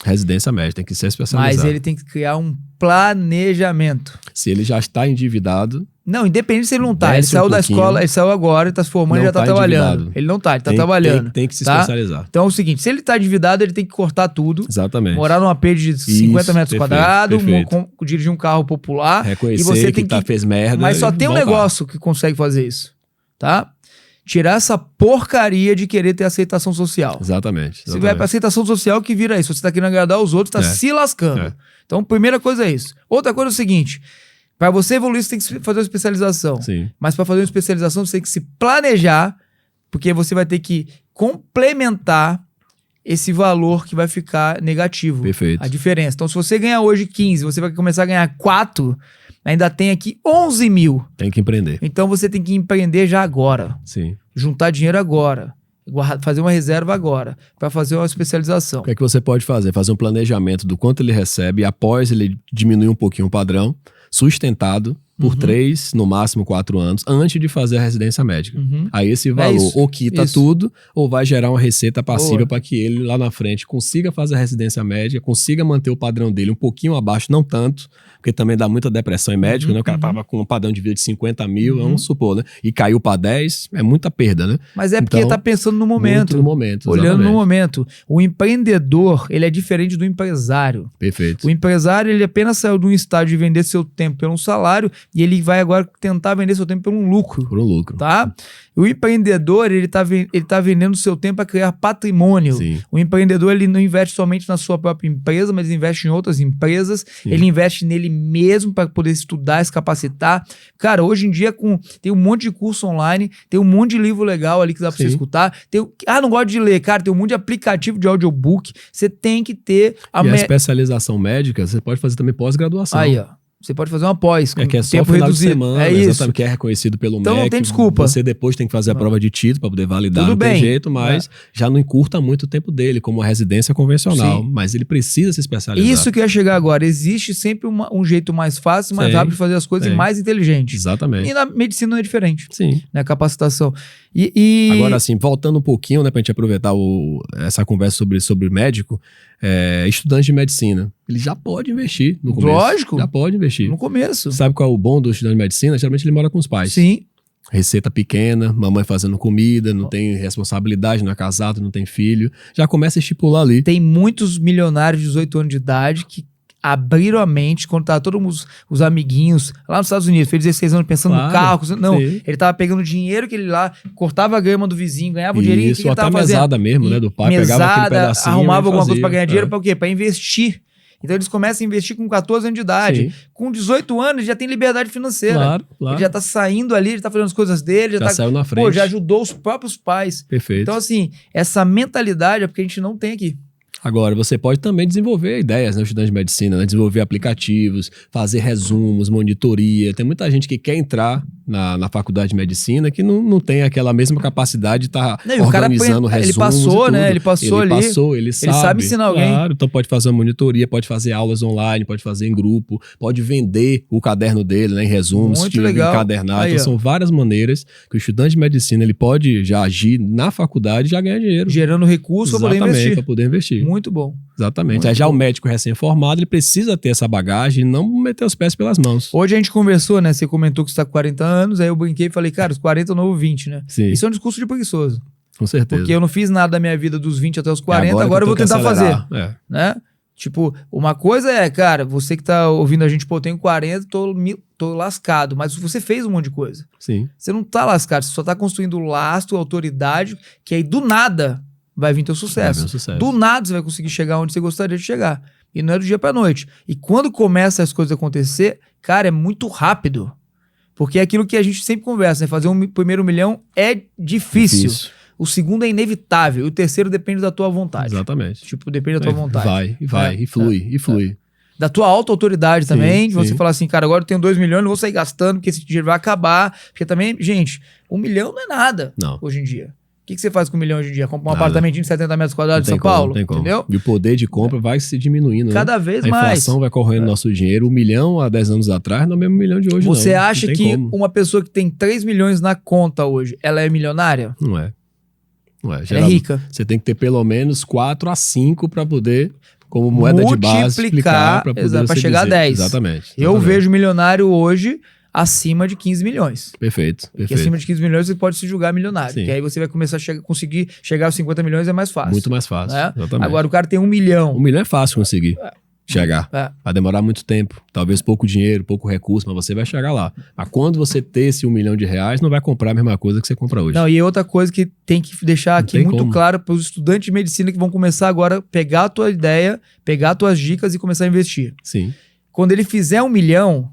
Residência médica, tem que ser especializado. Mas ele tem que criar um planejamento. Se ele já está endividado, Não, independente se ele não tá. Ele Desce um saiu da pouquinho. escola, ele saiu agora, ele tá se formando, Não ele já tá tá trabalhando. endividado. Ele não tá, ele tá tem, trabalhando. tem que se tá? especializar. Então é o seguinte, se ele tá endividado, ele tem que cortar tudo. Exatamente. Morar num AP de 50 metros perfeito, quadrados, perfeito. dirigir um carro popular. Reconhecer e você que tem que fez merda. Mas só e tem um voltar. negócio que consegue fazer isso, tá? Tirar essa porcaria de querer ter aceitação social. Exatamente. Se vai pra aceitação social, que vira isso. Você tá querendo agradar os outros, tá se lascando. É. Então, primeira coisa é isso. Outra coisa é o seguinte, para você evoluir, você tem que fazer uma especialização. Sim. Mas para fazer uma especialização, você tem que se planejar, porque você vai ter que complementar esse valor que vai ficar negativo. Perfeito. A diferença. Então, se você ganhar hoje 15, você vai começar a ganhar 4, ainda tem aqui 11 mil. Tem que empreender. Então, você tem que empreender já agora. Sim. Juntar dinheiro agora. Fazer uma reserva agora. Para fazer uma especialização. O que é que você pode fazer? Fazer um planejamento do quanto ele recebe, após ele diminuir um pouquinho o padrão, sustentado por 3, no máximo 4 anos, antes de fazer a residência médica. Uhum. Aí esse valor isso, ou quita isso. tudo, ou vai gerar uma receita passiva Boa. para que ele lá na frente consiga fazer a residência médica, consiga manter o padrão dele um pouquinho abaixo, não tanto, porque também dá muita depressão em médico, né? O cara tava com um padrão de vida de 50 mil, vamos supor, né? E caiu para 10, é muita perda, né? Mas é porque Então, tá pensando no momento. Muito no momento, Olhando no exatamente. momento. O empreendedor, ele é diferente do empresário. Perfeito. O empresário, ele apenas saiu de um estágio de vender seu tempo por um salário e ele vai agora tentar vender seu tempo por um lucro, Por um lucro. tá? O empreendedor, ele tá vendendo seu tempo para criar patrimônio. Sim. O empreendedor, ele não investe somente na sua própria empresa, mas ele investe em outras empresas. Sim. Ele investe nele mesmo para poder estudar, se capacitar. Cara, hoje em dia tem um monte de curso online, tem um monte de livro legal ali que dá para você Sim. escutar. Não gosto de ler. Cara, tem um monte de aplicativo de audiobook. Você tem que ter E a especialização médica, você pode fazer também pós-graduação. Aí, ó. Você pode fazer uma pós, com É que é só tempo final reduzido. de semana, É isso. exatamente, que é reconhecido pelo Então MEC. não tem desculpa. Você depois tem que fazer a prova de título para poder validar, Tudo não tem bem. jeito, mas já não encurta muito o tempo dele, como a residência convencional. Sim. Mas ele precisa se especializar. Isso que eu ia chegar agora. Existe sempre um jeito mais fácil, mais Tem, rápido de fazer as coisas e tem. mais inteligente. Exatamente. E na medicina não é diferente, Sim. né? Capacitação. E Agora, assim, voltando um pouquinho, né, pra gente aproveitar essa conversa sobre médico, estudante de medicina, ele já pode investir no começo. Lógico. Já pode investir. no começo. Sabe qual é o bom do estudante de medicina? Geralmente ele mora com os pais. Sim. Receita pequena, mamãe fazendo comida, não tem responsabilidade, não é casado, não tem filho. Já começa a estipular ali. Tem muitos milionários de 18 anos de idade que abriram a mente quando tava todos os amiguinhos lá nos Estados Unidos, fez 16 anos pensando no Claro, carro. Não, sim. ele tava pegando o dinheiro que ele lá, cortava a grama do vizinho, ganhava o dinheirinho. Isso, que ele até tava a mesada fazendo? mesmo, né, do pai, pegava aquele pedacinho arrumava e alguma coisa fazia. pra ganhar dinheiro, pra o quê? Pra investir. Então eles começam a investir com 14 anos de idade. Sim. Com 18 anos já tem liberdade financeira. Claro. Ele já tá saindo ali, ele tá fazendo as coisas dele, Já saiu na frente. já ajudou os próprios pais. Perfeito. Então assim, essa mentalidade é porque a gente não tem aqui. Agora, você pode também desenvolver ideias, né, estudante de medicina, né? Desenvolver aplicativos, fazer resumos, monitoria. Tem muita gente que quer entrar na faculdade de medicina que não tem aquela mesma capacidade de estar organizando resumos. Ele passou, né? Ele passou ali. Ele sabe ensinar alguém. Claro, então pode fazer uma monitoria, pode fazer aulas online, pode fazer em grupo, pode vender o caderno dele, né, em resumos, Muito legal. Encadernado. Aí, então, são várias maneiras que o estudante de medicina ele pode já agir na faculdade e já ganhar dinheiro. Gerando recurso para poder investir. Para poder investir. Muito bom. Exatamente. Muito Já bom. o médico recém-formado, ele precisa ter essa bagagem e não meter os pés pelas mãos. Hoje a gente conversou, né? Você comentou que você tá com 40 anos, aí eu brinquei e falei, cara, os 40 é o novo 20, né? Sim. Isso é um discurso de preguiçoso. Com certeza. Porque eu não fiz nada da minha vida dos 20 até os 40, É agora eu vou que tentar fazer. É. Né? Tipo, uma coisa é, cara, você que tá ouvindo a gente, pô, eu tenho 40, tô lascado, mas você fez um monte de coisa. Sim. Você não tá lascado, você só tá construindo lastro, autoridade, que aí do nada vai vir teu sucesso. Do nada você vai conseguir chegar onde você gostaria de chegar. E não é do dia pra noite. E quando começa as coisas a acontecer, cara, é muito rápido. Porque é aquilo que a gente sempre conversa, né? Fazer um primeiro milhão é difícil. O segundo é inevitável. E o terceiro depende da tua vontade. Exatamente. Tipo, depende da tua vontade. E flui. Da tua auto-autoridade também, de você sim. falar assim, cara, agora eu tenho 2 milhões, não vou sair gastando, porque esse dinheiro vai acabar. Porque também, gente, 1 milhão não é nada hoje em dia. O que você faz com 1 milhão hoje em dia? Compra um apartamentinho de 70 metros quadrados em São Paulo? Entendeu? E o poder de compra vai se diminuindo. Cada vez mais. A inflação vai corroendo nosso dinheiro. 1 milhão há 10 anos atrás não é o mesmo 1 milhão de hoje, Você não. acha que uma pessoa que tem 3 milhões na conta hoje, ela é milionária? Não é. Ela é rica. Você tem que ter pelo menos 4 a 5 para poder, como moeda de base, explicar para chegar a 10. Exatamente. Eu vejo milionário hoje acima de 15 milhões. Perfeito. Porque acima de 15 milhões você pode se julgar milionário. Sim. Que aí você vai começar a conseguir chegar aos 50 milhões é mais fácil. Muito mais fácil. Né? Exatamente. Agora o cara tem 1 milhão. 1 milhão é fácil conseguir chegar. Vai demorar muito tempo. Talvez pouco dinheiro, pouco recurso, mas você vai chegar lá. Mas quando você ter esse R$1 milhão, não vai comprar a mesma coisa que você compra hoje. Não, e outra coisa que tem que deixar aqui muito claro para os estudantes de medicina que vão começar agora a pegar a tua ideia, pegar as tuas dicas e começar a investir. Sim. Quando ele fizer 1 milhão,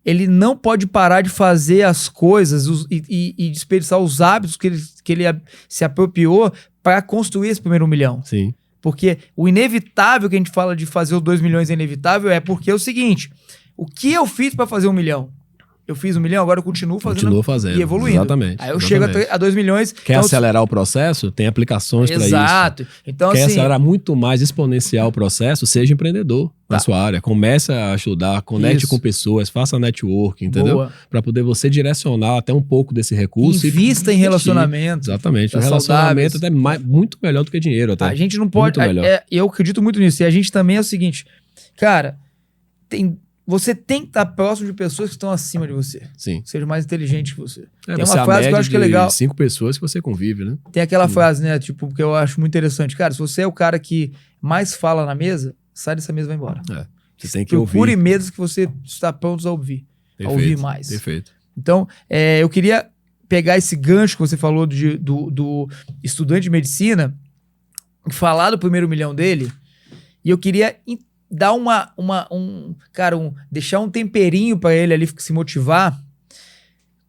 ele não pode parar de fazer as coisas e desperdiçar os hábitos que ele se apropriou para construir esse primeiro 1 milhão. Sim. Porque o inevitável que a gente fala de fazer os 2 milhões é inevitável porque é o seguinte, o que eu fiz para fazer 1 milhão? Eu fiz 1 milhão, agora eu continuo fazendo. E evoluindo. Exatamente. Aí eu chego a 2 milhões. Quer acelerar o processo? Tem aplicações para isso. Exato. Então, Quer acelerar muito mais exponencial o processo? Seja empreendedor na sua área. Comece a estudar, conecte com pessoas, faça network, entendeu? Para poder você direcionar até um pouco desse recurso. Invista em relacionamento. Exatamente. O relacionamento é muito melhor do que dinheiro. Até. A gente não pode... eu acredito muito nisso. E a gente também é o seguinte, cara, você tem que estar próximo de pessoas que estão acima de você. Sim. Seja mais inteligente que você. Tem uma frase que eu acho que é legal. 5 pessoas que você convive, né? Tem aquela frase, né? Tipo, que eu acho muito interessante. Cara, se você é o cara que mais fala na mesa, sai dessa mesa e vai embora. Você tem que procure mesas que você está pronto a ouvir. Perfeito, a ouvir mais. Perfeito. Então, eu queria pegar esse gancho que você falou do estudante de medicina, falar do primeiro 1 milhão dele, e eu queria dar deixar um temperinho para ele ali se motivar.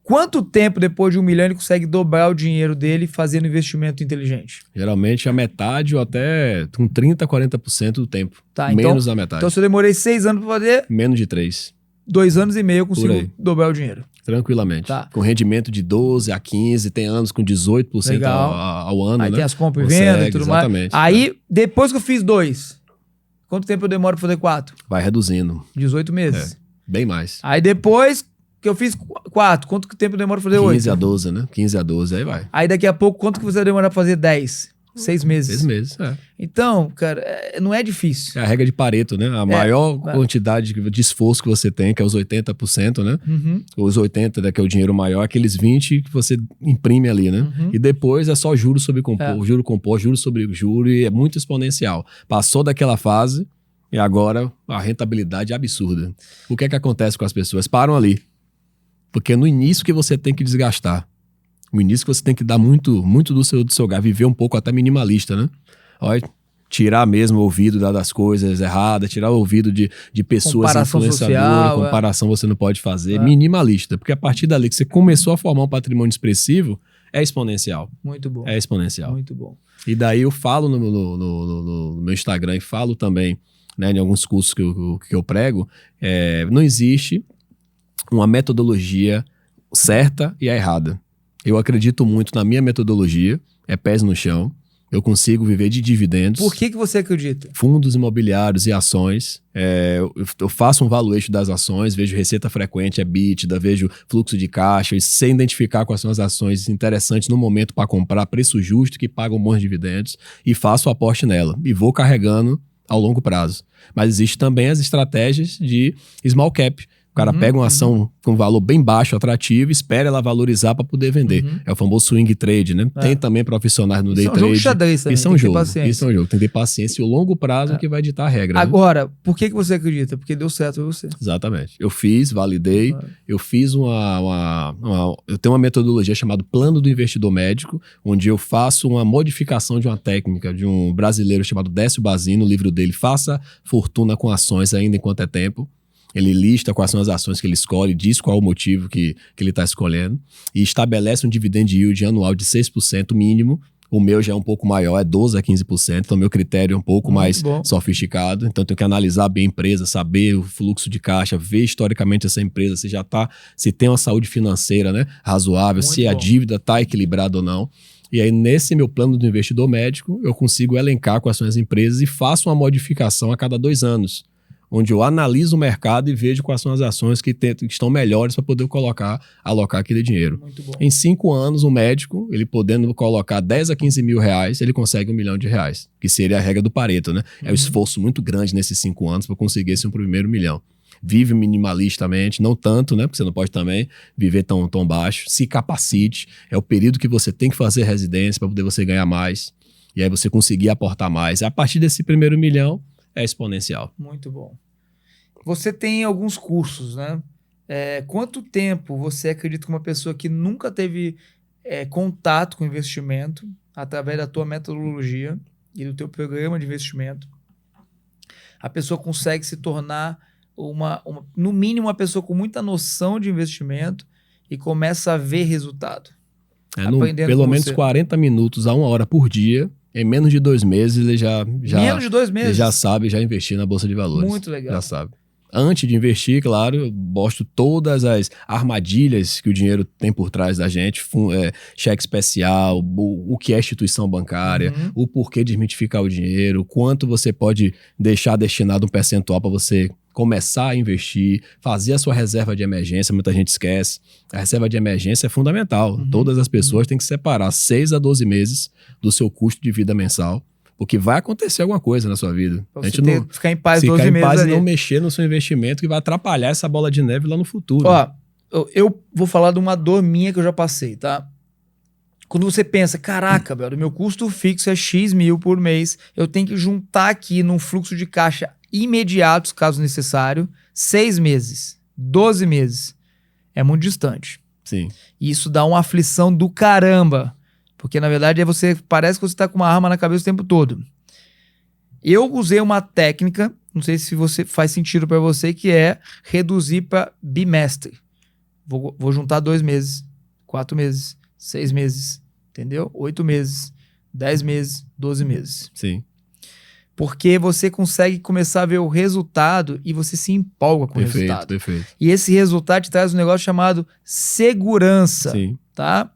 Quanto tempo depois de 1 milhão ele consegue dobrar o dinheiro dele fazendo investimento inteligente? Geralmente a metade ou até com 30%, 40% do tempo. Menos da metade. Então se eu demorei 6 anos para fazer... Menos de 3. 2 anos e meio eu consigo dobrar o dinheiro. Tranquilamente. Com rendimento de 12 a 15, tem anos com 18% ao ano. Aí né? tem as compras e vendas e tudo exatamente, mais. Aí, depois que eu fiz 2, quanto tempo eu demoro pra fazer 4? Vai reduzindo. 18 meses. Bem mais. Aí depois que eu fiz 4, quanto tempo eu demoro pra fazer 8? 15 a 12, né? 15 a 12, aí vai. Aí daqui a pouco, quanto que você vai demorar pra fazer 10? 6 meses. 6 meses, Então, cara, não é difícil. É a regra de Pareto, né? A maior quantidade de esforço que você tem, que é os 80%, né? Uhum. Os 80%, né, que é o dinheiro maior, aqueles 20% que você imprime ali, né? Uhum. E depois é só juro sobre juro composto, juro sobre juro, e é muito exponencial. Passou daquela fase e agora a rentabilidade é absurda. O que é que acontece com as pessoas? Param ali. Porque é no início que você tem que desgastar. No início que você tem que dar muito do seu gás, viver um pouco até minimalista, né? Olha, tirar mesmo o ouvido das coisas erradas, tirar o ouvido de pessoas Comparação influenciadoras, social, comparação você não pode fazer, minimalista, porque a partir dali que você começou a formar um patrimônio expressivo, é exponencial. Muito bom. É exponencial. Muito bom. E daí eu falo no meu Instagram e falo também, né, em alguns cursos que eu prego, não existe uma metodologia certa e a errada. Eu acredito muito na minha metodologia, pés no chão. Eu consigo viver de dividendos. Por que você acredita? Fundos imobiliários e ações. Eu faço um valuation das ações, vejo receita frequente, EBITDA, vejo fluxo de caixa, e sei identificar quais são as ações interessantes no momento para comprar, preço justo, que pagam bons dividendos, e faço o aporte nela. E vou carregando ao longo prazo. Mas existe também as estratégias de small cap. O cara pega uma ação com valor bem baixo, atrativo, espera ela valorizar para poder vender. É o famoso swing trade, né? Tem também profissionais no day trade. Isso é um jogo de xadrez também, Isso é um jogo. Isso é um jogo. Tem que ter paciência e o longo prazo que vai ditar a regra. Agora, né? Por que você acredita? Porque deu certo pra você. Exatamente. Eu fiz, validei, eu fiz eu tenho uma metodologia chamada Plano do Investidor Médico, onde eu faço uma modificação de uma técnica de um brasileiro chamado Décio Bazin, no livro dele, Faça Fortuna com Ações Ainda Enquanto é Tempo. Ele lista quais são as ações que ele escolhe, diz qual o motivo que ele está escolhendo e estabelece um dividend yield anual de 6% mínimo. O meu já é um pouco maior, é 12% a 15%, então meu critério é um pouco mais sofisticado. Então eu tenho que analisar bem a empresa, saber o fluxo de caixa, ver historicamente essa empresa, se tem uma saúde financeira, né, razoável, se a dívida está equilibrada ou não. E aí, nesse meu plano do investidor médico, eu consigo elencar quais são as empresas e faço uma modificação a cada 2 anos. Onde eu analiso o mercado e vejo quais são as ações que estão melhores para poder alocar aquele dinheiro. Muito bom. Em 5 anos, o médico, ele podendo colocar 10 a 15 mil reais, ele consegue R$1 milhão, que seria a regra do Pareto, né? É um esforço muito grande nesses 5 anos para conseguir esse primeiro 1 milhão. Vive minimalistamente, não tanto, né? Porque você não pode também viver tão baixo. Se capacite, é o período que você tem que fazer residência para poder você ganhar mais. E aí você conseguir aportar mais. A partir desse primeiro 1 milhão, é exponencial. Muito bom. Você tem alguns cursos, né? Quanto tempo você acredita que uma pessoa que nunca teve contato com investimento, através da tua metodologia e do teu programa de investimento, a pessoa consegue se tornar no mínimo uma pessoa com muita noção de investimento e começa a ver resultado? Pelo menos 40 minutos a 1 hora por dia. Em menos de 2 meses, ele já menos de 2 meses? Ele já sabe, já investir na Bolsa de Valores. Muito legal. Já sabe. Antes de investir, claro, eu mostro todas as armadilhas que o dinheiro tem por trás da gente, cheque especial, o que é instituição bancária, o porquê desmitificar o dinheiro, quanto você pode deixar destinado um percentual para você começar a investir, fazer a sua reserva de emergência, muita gente esquece. A reserva de emergência é fundamental. Todas as pessoas têm que separar 6 a 12 meses do seu custo de vida mensal, porque vai acontecer alguma coisa na sua vida. Pra você ficar em paz 12 meses. Ficar em paz e não mexer no seu investimento, que vai atrapalhar essa bola de neve lá no futuro. Ó, eu vou falar de uma dor minha que eu já passei, tá? Quando você pensa, caraca, velho, meu custo fixo é X mil por mês, eu tenho que juntar aqui num fluxo de caixa imediato, caso necessário, 6 meses, 12 meses. É muito distante. Sim. E isso dá uma aflição do caramba. Porque, na verdade, parece que você está com uma arma na cabeça o tempo todo. Eu usei uma técnica, não sei se faz sentido para você, que é reduzir para bimestre. Vou juntar 2 meses, 4 meses, 6 meses, entendeu? 8 meses, 10 meses, 12 meses. Sim. Porque você consegue começar a ver o resultado e você se empolga com o resultado. Perfeito. E esse resultado te traz um negócio chamado segurança. Sim. Tá?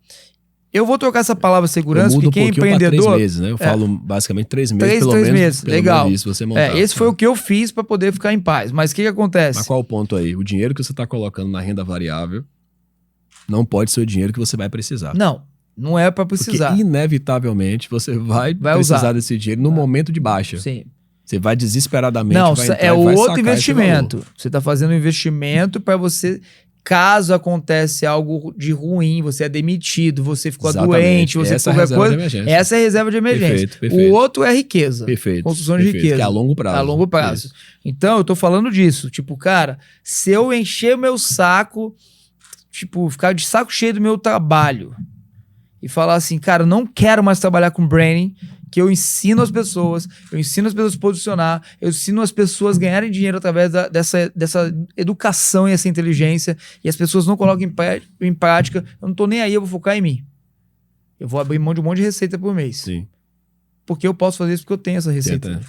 Eu vou trocar essa palavra segurança, porque quem é empreendedor... Pra 3 meses, né? Eu falo basicamente 3 meses, pelo menos. Legal. Menos isso, você montar. Esse foi o que eu fiz para poder ficar em paz. Mas o que acontece? Mas qual o ponto aí? O dinheiro que você está colocando na renda variável não pode ser o dinheiro que você vai precisar. Não é para precisar. Porque inevitavelmente você vai precisar usar desse dinheiro no momento de baixa. Sim. Você vai desesperadamente... É outro investimento. Você está fazendo um investimento para você... Caso acontece algo de ruim, você é demitido, você ficou doente, você ficou qualquer coisa. Essa é a reserva de emergência. Perfeito. O outro é riqueza. Construção de riqueza. Que é a longo prazo. A longo prazo. Isso. Então, eu tô falando disso. Tipo, cara, se eu encher o meu saco, tipo, ficar de saco cheio do meu trabalho e falar assim, cara, eu não quero mais trabalhar com branding, que eu ensino as pessoas a se posicionar, eu ensino as pessoas a ganharem dinheiro através dessa educação e essa inteligência, e as pessoas não colocam em prática, eu não tô nem aí, eu vou focar em mim. Eu vou abrir mão de um monte de receita por mês. Sim. Porque eu posso fazer isso porque eu tenho essa receita.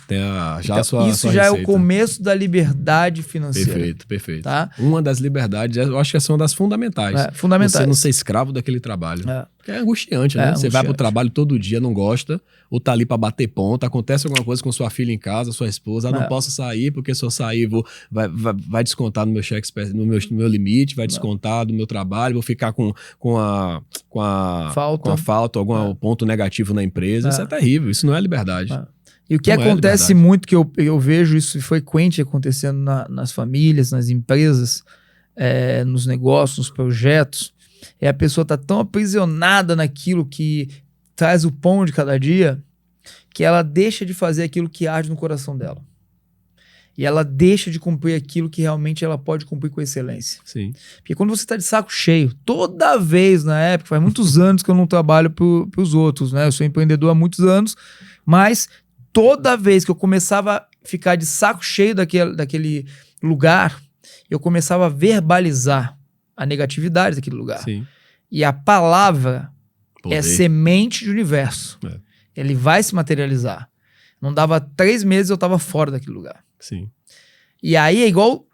Isso já é o começo da liberdade financeira. Perfeito, perfeito. Tá? Uma das liberdades, eu acho que essa é uma das fundamentais. Fundamentais. Você não ser escravo daquele trabalho. Porque é angustiante, né? Você vai pro trabalho todo dia, não gosta, ou tá ali pra bater ponta, acontece alguma coisa com sua filha em casa, sua esposa, não posso sair, porque se eu sair vai descontar no meu cheque, no meu limite, vai descontar do meu trabalho, vou ficar com a falta, algum ponto negativo na empresa. Isso é terrível, isso não é liberdade. E o que acontece muito, que eu vejo isso frequente acontecendo nas famílias, nas empresas, nos negócios, nos projetos, é a pessoa tá tão aprisionada naquilo que traz o pão de cada dia, que ela deixa de fazer aquilo que arde no coração dela. E ela deixa de cumprir aquilo que realmente ela pode cumprir com excelência. Sim. Porque quando você tá de saco cheio, toda vez na época, faz muitos anos que eu não trabalho pros outros, né? Eu sou empreendedor há muitos anos, mas toda vez que eu começava a ficar de saco cheio daquele lugar, eu começava a verbalizar a negatividade daquele lugar. Sim. E a palavra Poder. É semente de universo. Ele vai se materializar. Não dava 3 meses, eu tava fora daquele lugar. Sim. E aí é igual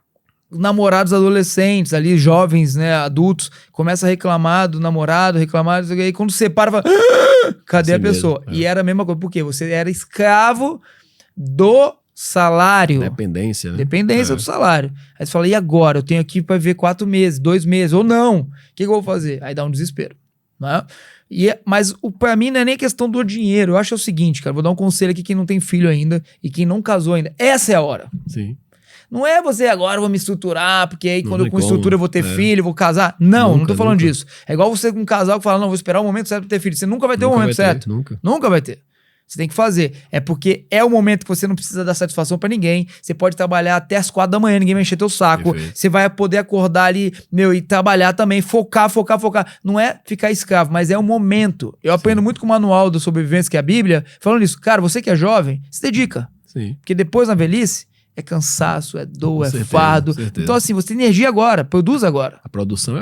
namorados adolescentes, ali, jovens, né, adultos, começa a reclamar do namorado, e aí quando separa, fala, cadê a pessoa? E era a mesma coisa, porque você era escravo do salário. Dependência, né? Dependência do salário. Aí você fala, e agora? Eu tenho aqui para ver 4 meses, 2 meses, ou não. O que eu vou fazer? Aí dá um desespero, né? Mas pra mim não é nem questão do dinheiro. Eu acho o seguinte, cara, vou dar um conselho aqui quem não tem filho ainda e quem não casou ainda. Essa é a hora. Sim. Não é você agora, vou me estruturar, porque aí quando eu com estrutura eu vou ter filho, vou casar. Não tô falando disso. É igual você com um casal que fala, não, vou esperar o momento certo pra ter filho. Você nunca vai ter o momento certo. Nunca vai ter. Você tem que fazer. É porque é o momento que você não precisa dar satisfação pra ninguém. Você pode trabalhar até as 4 da manhã, ninguém vai encher teu saco. Perfeito. Você vai poder acordar ali, e trabalhar também, focar. Não é ficar escravo, mas é o momento. Eu aprendo muito com o manual da sobrevivência, que é a Bíblia, falando isso. Cara, você que é jovem, se dedica. Sim. Porque depois, na velhice, é cansaço, é dor, é fardo. Então, assim, você tem energia agora, produz agora. A produção é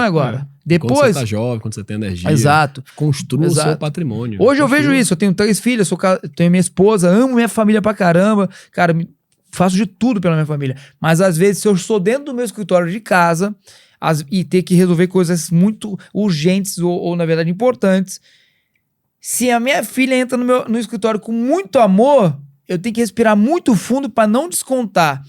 agora. Depois, quando você tá jovem, quando você tem energia. Exato. Construa o seu patrimônio. Hoje eu vejo isso, eu tenho 3 filhos, tenho minha esposa, amo minha família pra caramba. Cara, faço de tudo pela minha família. Mas às vezes, se eu estou dentro do meu escritório de casa e ter que resolver coisas muito urgentes ou na verdade, importantes, se a minha filha entra no escritório com muito amor, eu tenho que respirar muito fundo para não descontar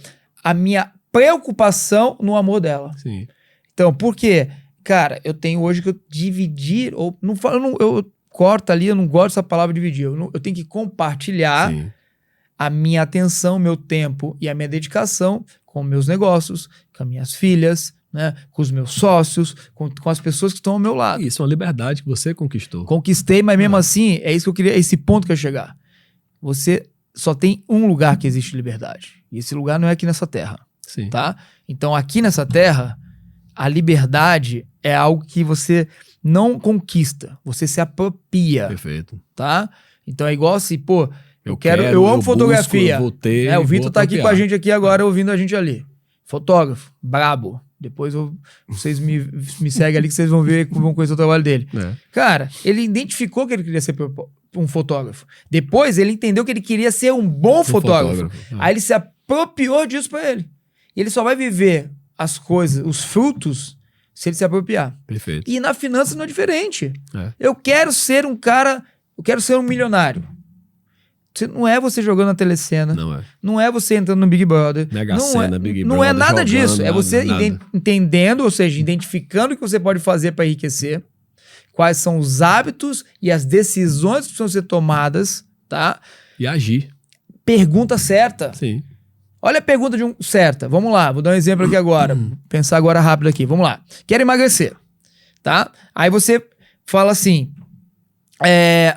a minha preocupação no amor dela. Sim. Então, por quê? Cara, eu tenho hoje que eu dividir, ou não falo, eu corto ali, eu não gosto dessa palavra dividir. Eu tenho que compartilhar a minha atenção, meu tempo e a minha dedicação com meus negócios, com as minhas filhas, né, com os meus sócios, com as pessoas que estão ao meu lado. Isso é uma liberdade que você conquistou. Conquistei, mas mesmo assim, é isso que eu queria, esse ponto que eu ia chegar. Você só tem um lugar que existe liberdade. E esse lugar não é aqui nessa terra. Sim. Tá? Então, aqui nessa terra, a liberdade é algo que você não conquista, você se apropria. Perfeito. Tá? Então é igual assim, pô, eu amo fotografia. O Vitor tá aqui com a gente aqui agora, ouvindo a gente ali. Fotógrafo, brabo. Depois vocês me seguem ali que vocês vão ver, vão conhecer o trabalho dele. Cara, ele identificou que ele queria ser um fotógrafo. Depois ele entendeu que ele queria ser um bom fotógrafo. Aí ele se apropriou disso pra ele. E ele só vai viver as coisas, os frutos, se ele se apropriar. Perfeito. E na finança não é diferente. Eu quero ser um cara, eu quero ser um milionário. Não é você jogando na telecena. Não é você entrando no Big Brother. Mega Sena, Big Brother. Não é nada disso. É você nada. entendendo, ou seja, identificando o que você pode fazer para enriquecer, quais são os hábitos e as decisões que precisam ser tomadas, tá? E agir. Pergunta certa. Sim. Olha a pergunta certa. Vamos lá, vou dar um exemplo aqui agora. Pensar agora rápido aqui. Vamos lá. Quero emagrecer, tá? Aí você fala assim,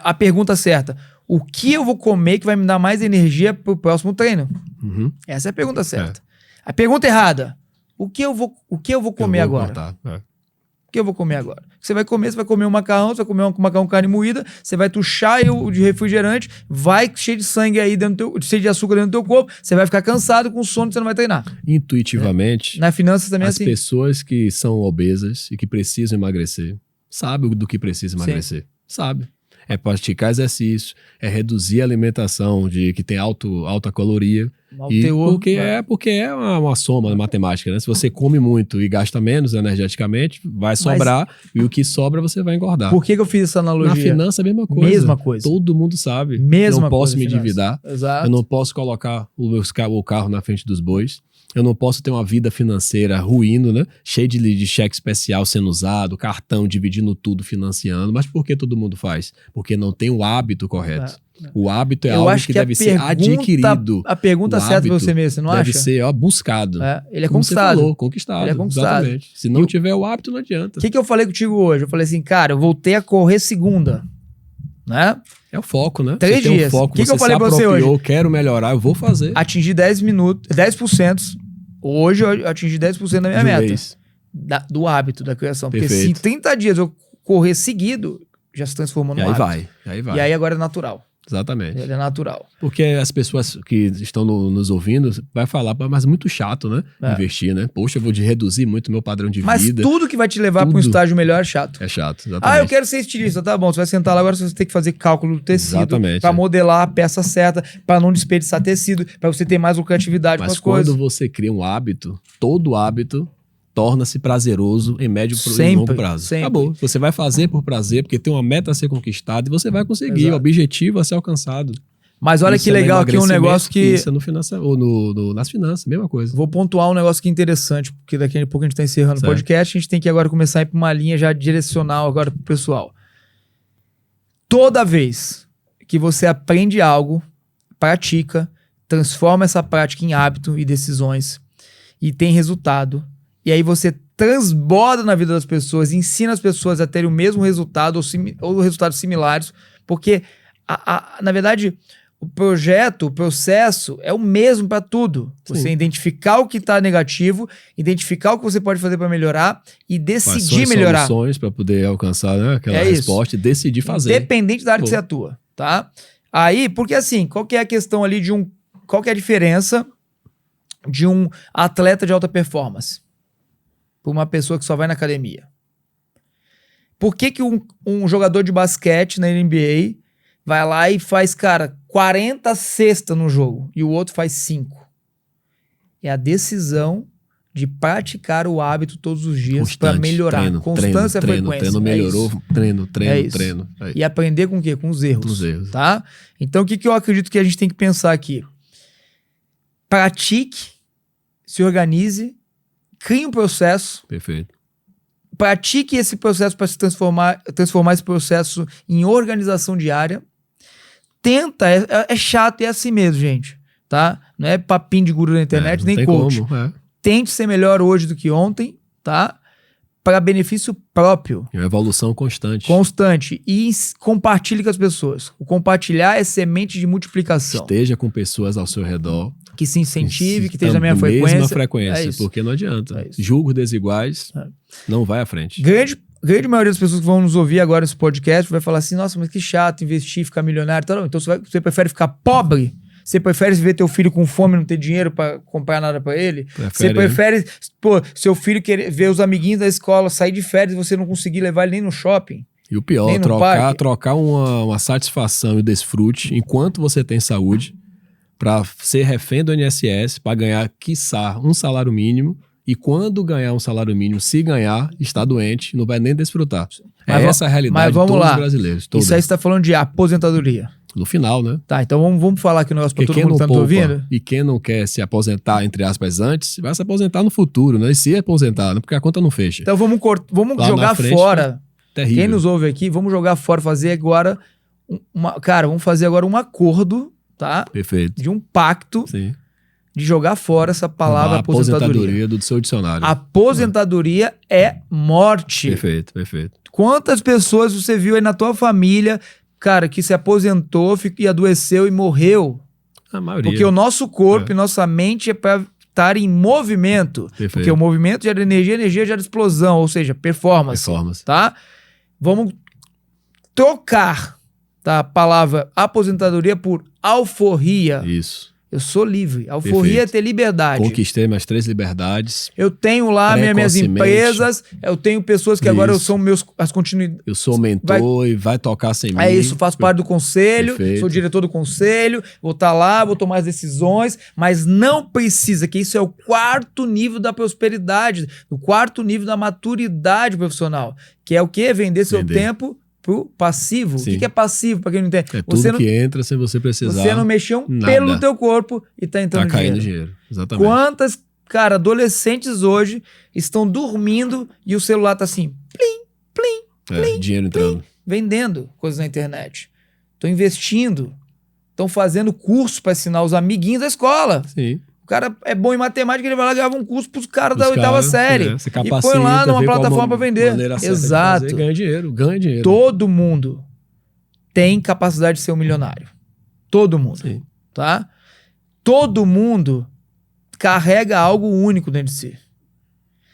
a pergunta certa. O que eu vou comer que vai me dar mais energia pro próximo treino? Essa é a pergunta certa. A pergunta errada. O que eu vou comer agora? O que eu vou comer agora? Você vai comer um macarrão, você vai comer um macarrão com carne moída, você vai tuchar o de refrigerante, vai cheio de sangue aí cheio de açúcar dentro do teu corpo, você vai ficar cansado, com sono, você não vai treinar. Intuitivamente, Na finanças também é assim. as pessoas que são obesas e que precisam emagrecer, sabem do que precisa emagrecer. Sabe. É praticar exercício, é reduzir a alimentação que tem alta caloria. Porque é uma soma matemática, né? Se você come muito e gasta menos energeticamente, vai sobrar, e o que sobra você vai engordar. Por que eu fiz essa analogia? Na finança, a mesma coisa. Mesma coisa. Todo mundo sabe. Mesma não posso coisa, me endividar. Exato. Eu não posso colocar o carro na frente dos bois. Eu não posso ter uma vida financeira ruindo, né? Cheio de cheque especial sendo usado, cartão dividindo tudo, financiando. Mas por que todo mundo faz? Porque não tem o hábito correto. O hábito é algo que deve ser adquirido. A pergunta certa pra você mesmo, você não acha? Deve ser buscado. Ele é conquistado. Você falou, conquistado. Ele é conquistado. Exatamente. Se não tiver o hábito, não adianta. O que eu falei contigo hoje? Eu falei assim, cara, eu voltei a correr segunda. Né? É o foco, né? 3 você dias. Tem um foco, O que eu falei pra você hoje? Eu quero melhorar, eu vou fazer. Atingir 10%. Hoje eu atingi 10% da minha meta. Do hábito, da criação. Perfeito. Porque se em 30 dias eu correr seguido, já se transformou no hábito. Aí vai. E aí agora é natural. Exatamente. Ele é natural. Porque as pessoas que estão nos ouvindo vai falar, mas é muito chato, né? Investir, né? Poxa, eu vou reduzir muito meu padrão de vida. Mas tudo que vai te levar para um estágio melhor é chato. É chato, exatamente. Eu quero ser estilista, tá bom. Você vai sentar lá, agora você vai ter que fazer cálculo do tecido para Exatamente. modelar a peça certa, para não desperdiçar tecido, para você ter mais lucratividade com as coisas. Mas quando você cria um hábito, todo hábito torna-se prazeroso em médio e longo prazo. Sempre. Acabou. Você vai fazer por prazer, porque tem uma meta a ser conquistada e você vai conseguir. Exato. O objetivo a ser alcançado. Mas olha que legal aqui um negócio que... Isso é no ou nas finanças, mesma coisa. Vou pontuar um negócio que é interessante, porque daqui a pouco a gente tá encerrando o podcast, a gente tem que agora começar a ir pra uma linha já direcional agora pro pessoal. Toda vez que você aprende algo, pratica, transforma essa prática em hábito e decisões, e tem resultado, e aí você transborda na vida das pessoas, ensina as pessoas a terem o mesmo resultado ou resultados similares, porque, na verdade, o processo é o mesmo para tudo. Sim. Você identificar o que está negativo, identificar o que você pode fazer para melhorar e decidir melhorar. Soluções para poder alcançar, né, aquela resposta e decidir fazer. Independente da área que você atua, tá? Aí, porque assim, qual que é a questão ali qual que é a diferença de um atleta de alta performance para uma pessoa que só vai na academia? Por que um jogador de basquete na NBA vai lá e faz, cara, 40 cestas no jogo e o outro faz 5? É a decisão de praticar o hábito todos os dias para melhorar. Constância e frequência. Treino melhorou, treino. E aprender com o quê? Com os erros. Com os erros. Tá? Então, o que eu acredito que a gente tem que pensar aqui? Pratique, se organize, crie um processo. Perfeito. Pratique esse processo para se transformar esse processo em organização diária. Tenta, é chato, é assim mesmo, gente, tá? Não é papinho de guru na internet, nem coach. Tente ser melhor hoje do que ontem, tá? Para benefício próprio. É uma evolução constante. E compartilhe com as pessoas. O compartilhar é semente de multiplicação. Esteja com pessoas ao seu redor. Que se incentive, que esteja na mesma frequência. Porque não adianta. Julgos desiguais não vai à frente. Grande maioria das pessoas que vão nos ouvir agora nesse podcast vai falar assim, nossa, mas que chato investir, ficar milionário. Então você prefere ficar pobre? Você prefere ver teu filho com fome e não ter dinheiro pra comprar nada pra ele? Você prefere, seu filho querer ver os amiguinhos da escola sair de férias e você não conseguir levar ele nem no shopping? E o pior, trocar uma satisfação e desfrute enquanto você tem saúde pra ser refém do INSS, pra ganhar, quiçá, um salário mínimo. E quando ganhar um salário mínimo, se ganhar, está doente, não vai nem desfrutar. Essa a realidade de todos os brasileiros. Isso aí você está falando de aposentadoria. No final, né? Tá, então vamos falar aqui o negócio para todo mundo que tá me ouvindo. E quem não quer se aposentar, entre aspas, antes, vai se aposentar no futuro, né? E se aposentar, né? Porque a conta não fecha. Então vamos jogar fora. Terrível. Quem nos ouve aqui, vamos jogar fora, fazer agora... vamos fazer agora um acordo, tá? Perfeito. De um pacto... Sim. De jogar fora essa palavra aposentadoria do seu dicionário. Aposentadoria é morte. Perfeito. Quantas pessoas você viu aí na tua família, cara, que se aposentou e adoeceu e morreu? A maioria. Porque o nosso corpo e nossa mente é para estar em movimento. Perfeito. Porque o movimento gera energia, energia gera explosão, ou seja, performance. Tá? Vamos trocar, tá, a palavra aposentadoria por alforria. Isso. Eu sou livre. Alforria é ter liberdade. Conquistei minhas 3 liberdades. Eu tenho lá minhas empresas, eu tenho pessoas que agora são as continuidades. Eu sou mentor e vai tocar sem mim. É isso, faço parte do conselho, sou diretor do conselho, vou estar lá, vou tomar as decisões, mas não precisa, que isso é o 4º nível da prosperidade, o 4º nível da maturidade profissional, que é o quê? Vender seu tempo pro passivo. Sim. O que é passivo, pra quem não entende? É tudo que entra sem você precisar. Você não mexeu pelo no teu corpo e tá entrando dinheiro. Tá caindo dinheiro, exatamente. Quantas, cara, adolescentes hoje estão dormindo e o celular tá assim, plim, plim, plim, dinheiro entrando. Plim, vendendo coisas na internet. Estão investindo. Estão fazendo curso para ensinar os amiguinhos da escola. Sim. O cara é bom em matemática, ele vai lá e grava um curso pros caras da 8ª série. Se e põe lá numa plataforma para vender. Exato. Ganha dinheiro. Todo mundo tem capacidade de ser um milionário. Todo mundo. Sim. Tá? Todo mundo carrega algo único dentro de si.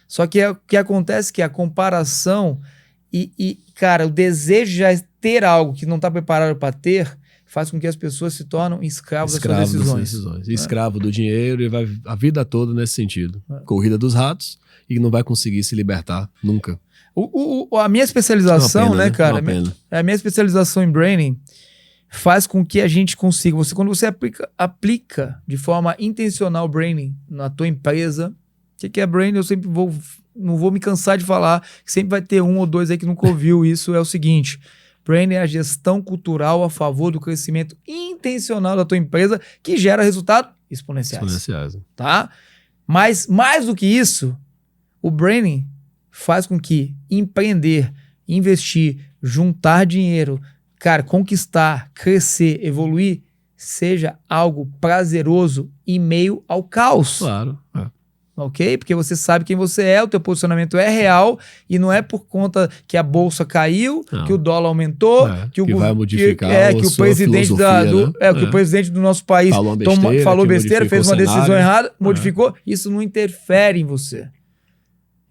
Só que o que acontece é que a comparação cara, o desejo de já ter algo que não está preparado para ter faz com que as pessoas se tornem escravos das suas decisões. Escravo do dinheiro e vai a vida toda nesse sentido. Corrida dos ratos e não vai conseguir se libertar nunca. A minha especialização, pena, né, cara? A minha especialização em branding faz com que a gente consiga. Quando você aplica de forma intencional branding na tua empresa, o que é branding? Eu sempre não vou me cansar de falar, sempre vai ter um ou dois aí que nunca ouviu isso. É o seguinte: branding é a gestão cultural a favor do crescimento intencional da tua empresa que gera resultados exponenciais. Tá? Mas mais do que isso, o branding faz com que empreender, investir, juntar dinheiro, cara, conquistar, crescer, evoluir, seja algo prazeroso em meio ao caos. Claro. Ok? Porque você sabe quem você é, o teu posicionamento é real e não é por conta que a bolsa caiu, que o dólar aumentou, que vai modificar que o presidente que o presidente do nosso país falou besteira, fez uma decisão errada, modificou. Isso não interfere em você.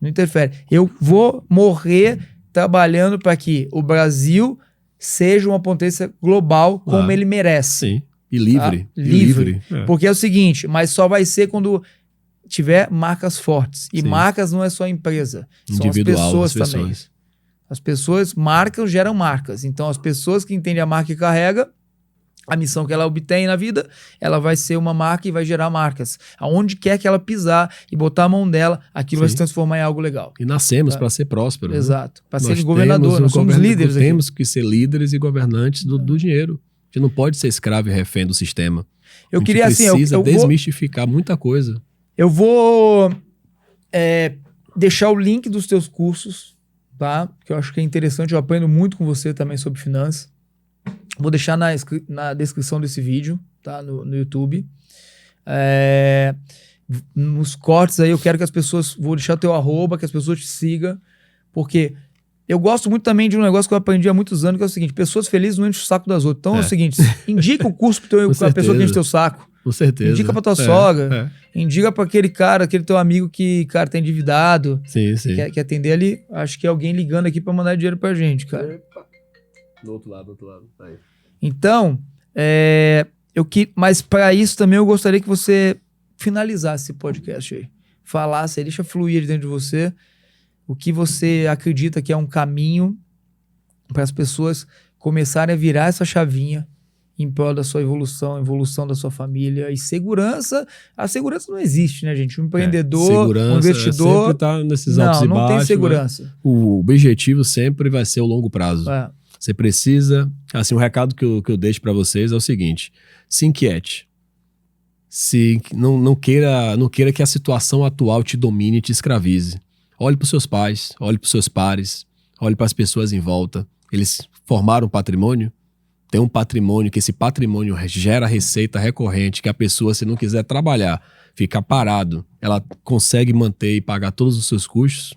Não interfere. Eu vou morrer trabalhando para que o Brasil seja uma potência global como ele merece. Sim. E livre. Tá? Livre. Porque é o seguinte, mas só vai ser quando tiver marcas fortes. E marcas não é só a empresa. São as pessoas também. As pessoas, marcas geram marcas. Então, as pessoas que entendem a marca e carrega, a missão que ela obtém na vida, ela vai ser uma marca e vai gerar marcas. Aonde quer que ela pisar e botar a mão dela, aquilo vai se transformar em algo legal. E nascemos para ser próspero. Exato. Para ser governador. Nós somos líderes aqui. Temos que ser líderes e governantes do dinheiro. A gente não pode ser escravo e refém do sistema. Eu queria assim... precisa desmistificar muita coisa. Eu vou deixar o link dos teus cursos, tá? Que eu acho que é interessante. Eu aprendo muito com você também sobre finanças. Vou deixar na descrição desse vídeo, tá? No YouTube. Nos cortes aí, eu quero que as pessoas... Vou deixar o teu @, que as pessoas te sigam. Porque eu gosto muito também de um negócio que eu aprendi há muitos anos, que é o seguinte: pessoas felizes não enchem o saco das outras. Então é o seguinte, indica o curso pra pessoa que enche teu saco. Com certeza. Indica pra tua sogra. Indica pra aquele cara, aquele teu amigo que, cara, tá endividado. Sim. Quer atender ali. Acho que é alguém ligando aqui pra mandar dinheiro pra gente, cara. Do outro lado. Aí. Então, mas pra isso também eu gostaria que você finalizasse esse podcast aí. Falasse aí, deixa fluir dentro de você o que você acredita que é um caminho para as pessoas começarem a virar essa chavinha em prol da sua evolução da sua família e segurança. A segurança não existe, né, gente? Um empreendedor, um investidor... sempre tá nesses altos e baixos. Não tem segurança. Né? O objetivo sempre vai ser o longo prazo. Você precisa... Assim, um recado que eu deixo para vocês é o seguinte: se inquiete. Não queira que a situação atual te domine e te escravize. Olhe para os seus pais, olhe para os seus pares, olhe para as pessoas em volta. Eles formaram um patrimônio? Tem um patrimônio, que esse patrimônio gera receita recorrente, que a pessoa, se não quiser trabalhar, ficar parado, ela consegue manter e pagar todos os seus custos?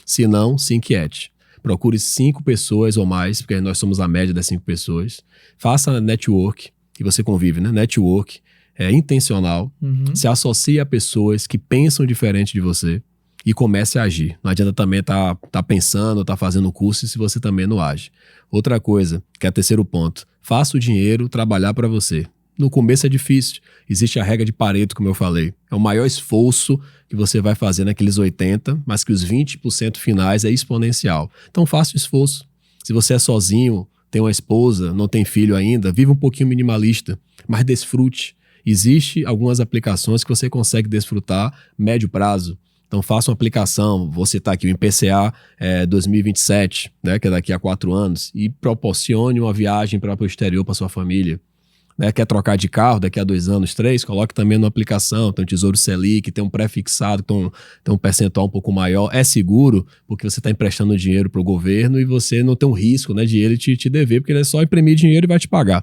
Se não, se inquiete. Procure 5 pessoas ou mais, porque nós somos a média das 5 pessoas. Faça network, que você convive, né? Network. intencional, se associe a pessoas que pensam diferente de você e comece a agir. Não adianta também tá pensando, tá fazendo curso se você também não age. Outra coisa, que é o terceiro ponto, faça o dinheiro trabalhar para você. No começo é difícil, existe a regra de Pareto, como eu falei. É o maior esforço que você vai fazer naqueles 80%, mas que os 20% finais é exponencial. Então faça o esforço. Se você é sozinho, tem uma esposa, não tem filho ainda, viva um pouquinho minimalista, mas desfrute. Existem algumas aplicações que você consegue desfrutar médio prazo. Então faça uma aplicação, vou citar aqui o IPCA 2027, né, que é daqui a 4 anos, e proporcione uma viagem para o exterior para sua família. Né, quer trocar de carro daqui a 2 anos, 3, coloque também numa aplicação, tem o Tesouro Selic, tem um pré-fixado, tem um percentual um pouco maior, é seguro, porque você está emprestando dinheiro para o governo e você não tem um risco, né, de ele te dever, porque ele é só imprimir dinheiro e vai te pagar.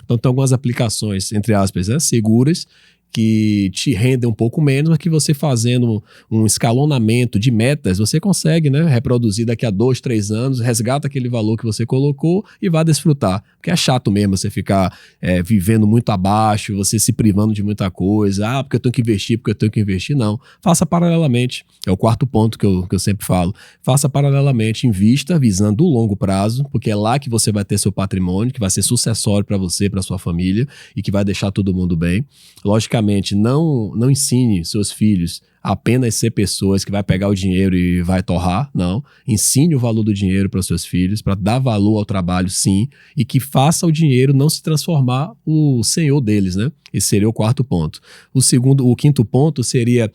Então tem algumas aplicações, entre aspas, seguras, que te rendem um pouco menos, mas que você fazendo um escalonamento de metas, você consegue, né, reproduzir daqui a 2, 3 anos, resgata aquele valor que você colocou e vai desfrutar. Porque é chato mesmo você ficar vivendo muito abaixo, você se privando de muita coisa, porque eu tenho que investir, não. Faça paralelamente, é o quarto ponto que eu sempre falo, faça paralelamente, invista visando o longo prazo, porque é lá que você vai ter seu patrimônio, que vai ser sucessório para você, para sua família, e que vai deixar todo mundo bem. Logicamente, não ensine seus filhos a apenas ser pessoas que vai pegar o dinheiro e vai torrar, não. Ensine o valor do dinheiro para os seus filhos, para dar valor ao trabalho, sim, e que faça o dinheiro não se transformar o senhor deles, né? Esse seria o quarto ponto. O quinto ponto seria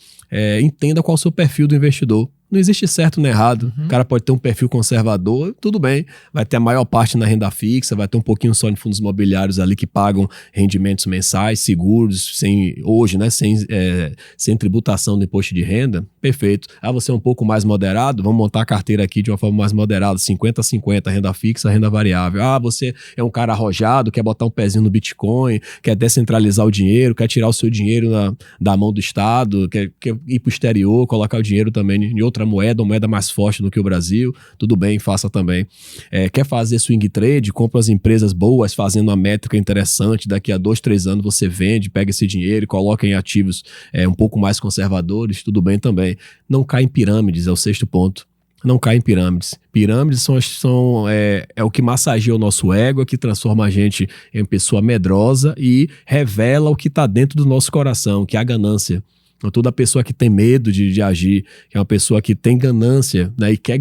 entenda qual é o seu perfil do investidor. Não existe certo nem errado. O cara pode ter um perfil conservador, tudo bem. Vai ter a maior parte na renda fixa, vai ter um pouquinho só em fundos imobiliários ali que pagam rendimentos mensais, seguros, sem tributação do imposto de renda. Perfeito. Você é um pouco mais moderado, vamos montar a carteira aqui de uma forma mais moderada, 50-50, renda fixa, renda variável. Você é um cara arrojado, quer botar um pezinho no Bitcoin, quer descentralizar o dinheiro, quer tirar o seu dinheiro da mão do Estado, quer ir para o exterior, colocar o dinheiro também em outra moeda, uma moeda mais forte do que o Brasil, tudo bem, faça também. Quer fazer swing trade, compra as empresas boas, fazendo uma métrica interessante, daqui a 2, 3 anos você vende, pega esse dinheiro e coloca em ativos um pouco mais conservadores, tudo bem também. Não cai em pirâmides, é o sexto ponto. Não cai em pirâmides. Pirâmides é o que massageia o nosso ego, é o que transforma a gente em pessoa medrosa e revela o que está dentro do nosso coração, que é a ganância. Então, toda pessoa que tem medo de agir, que é uma pessoa que tem ganância, né, e quer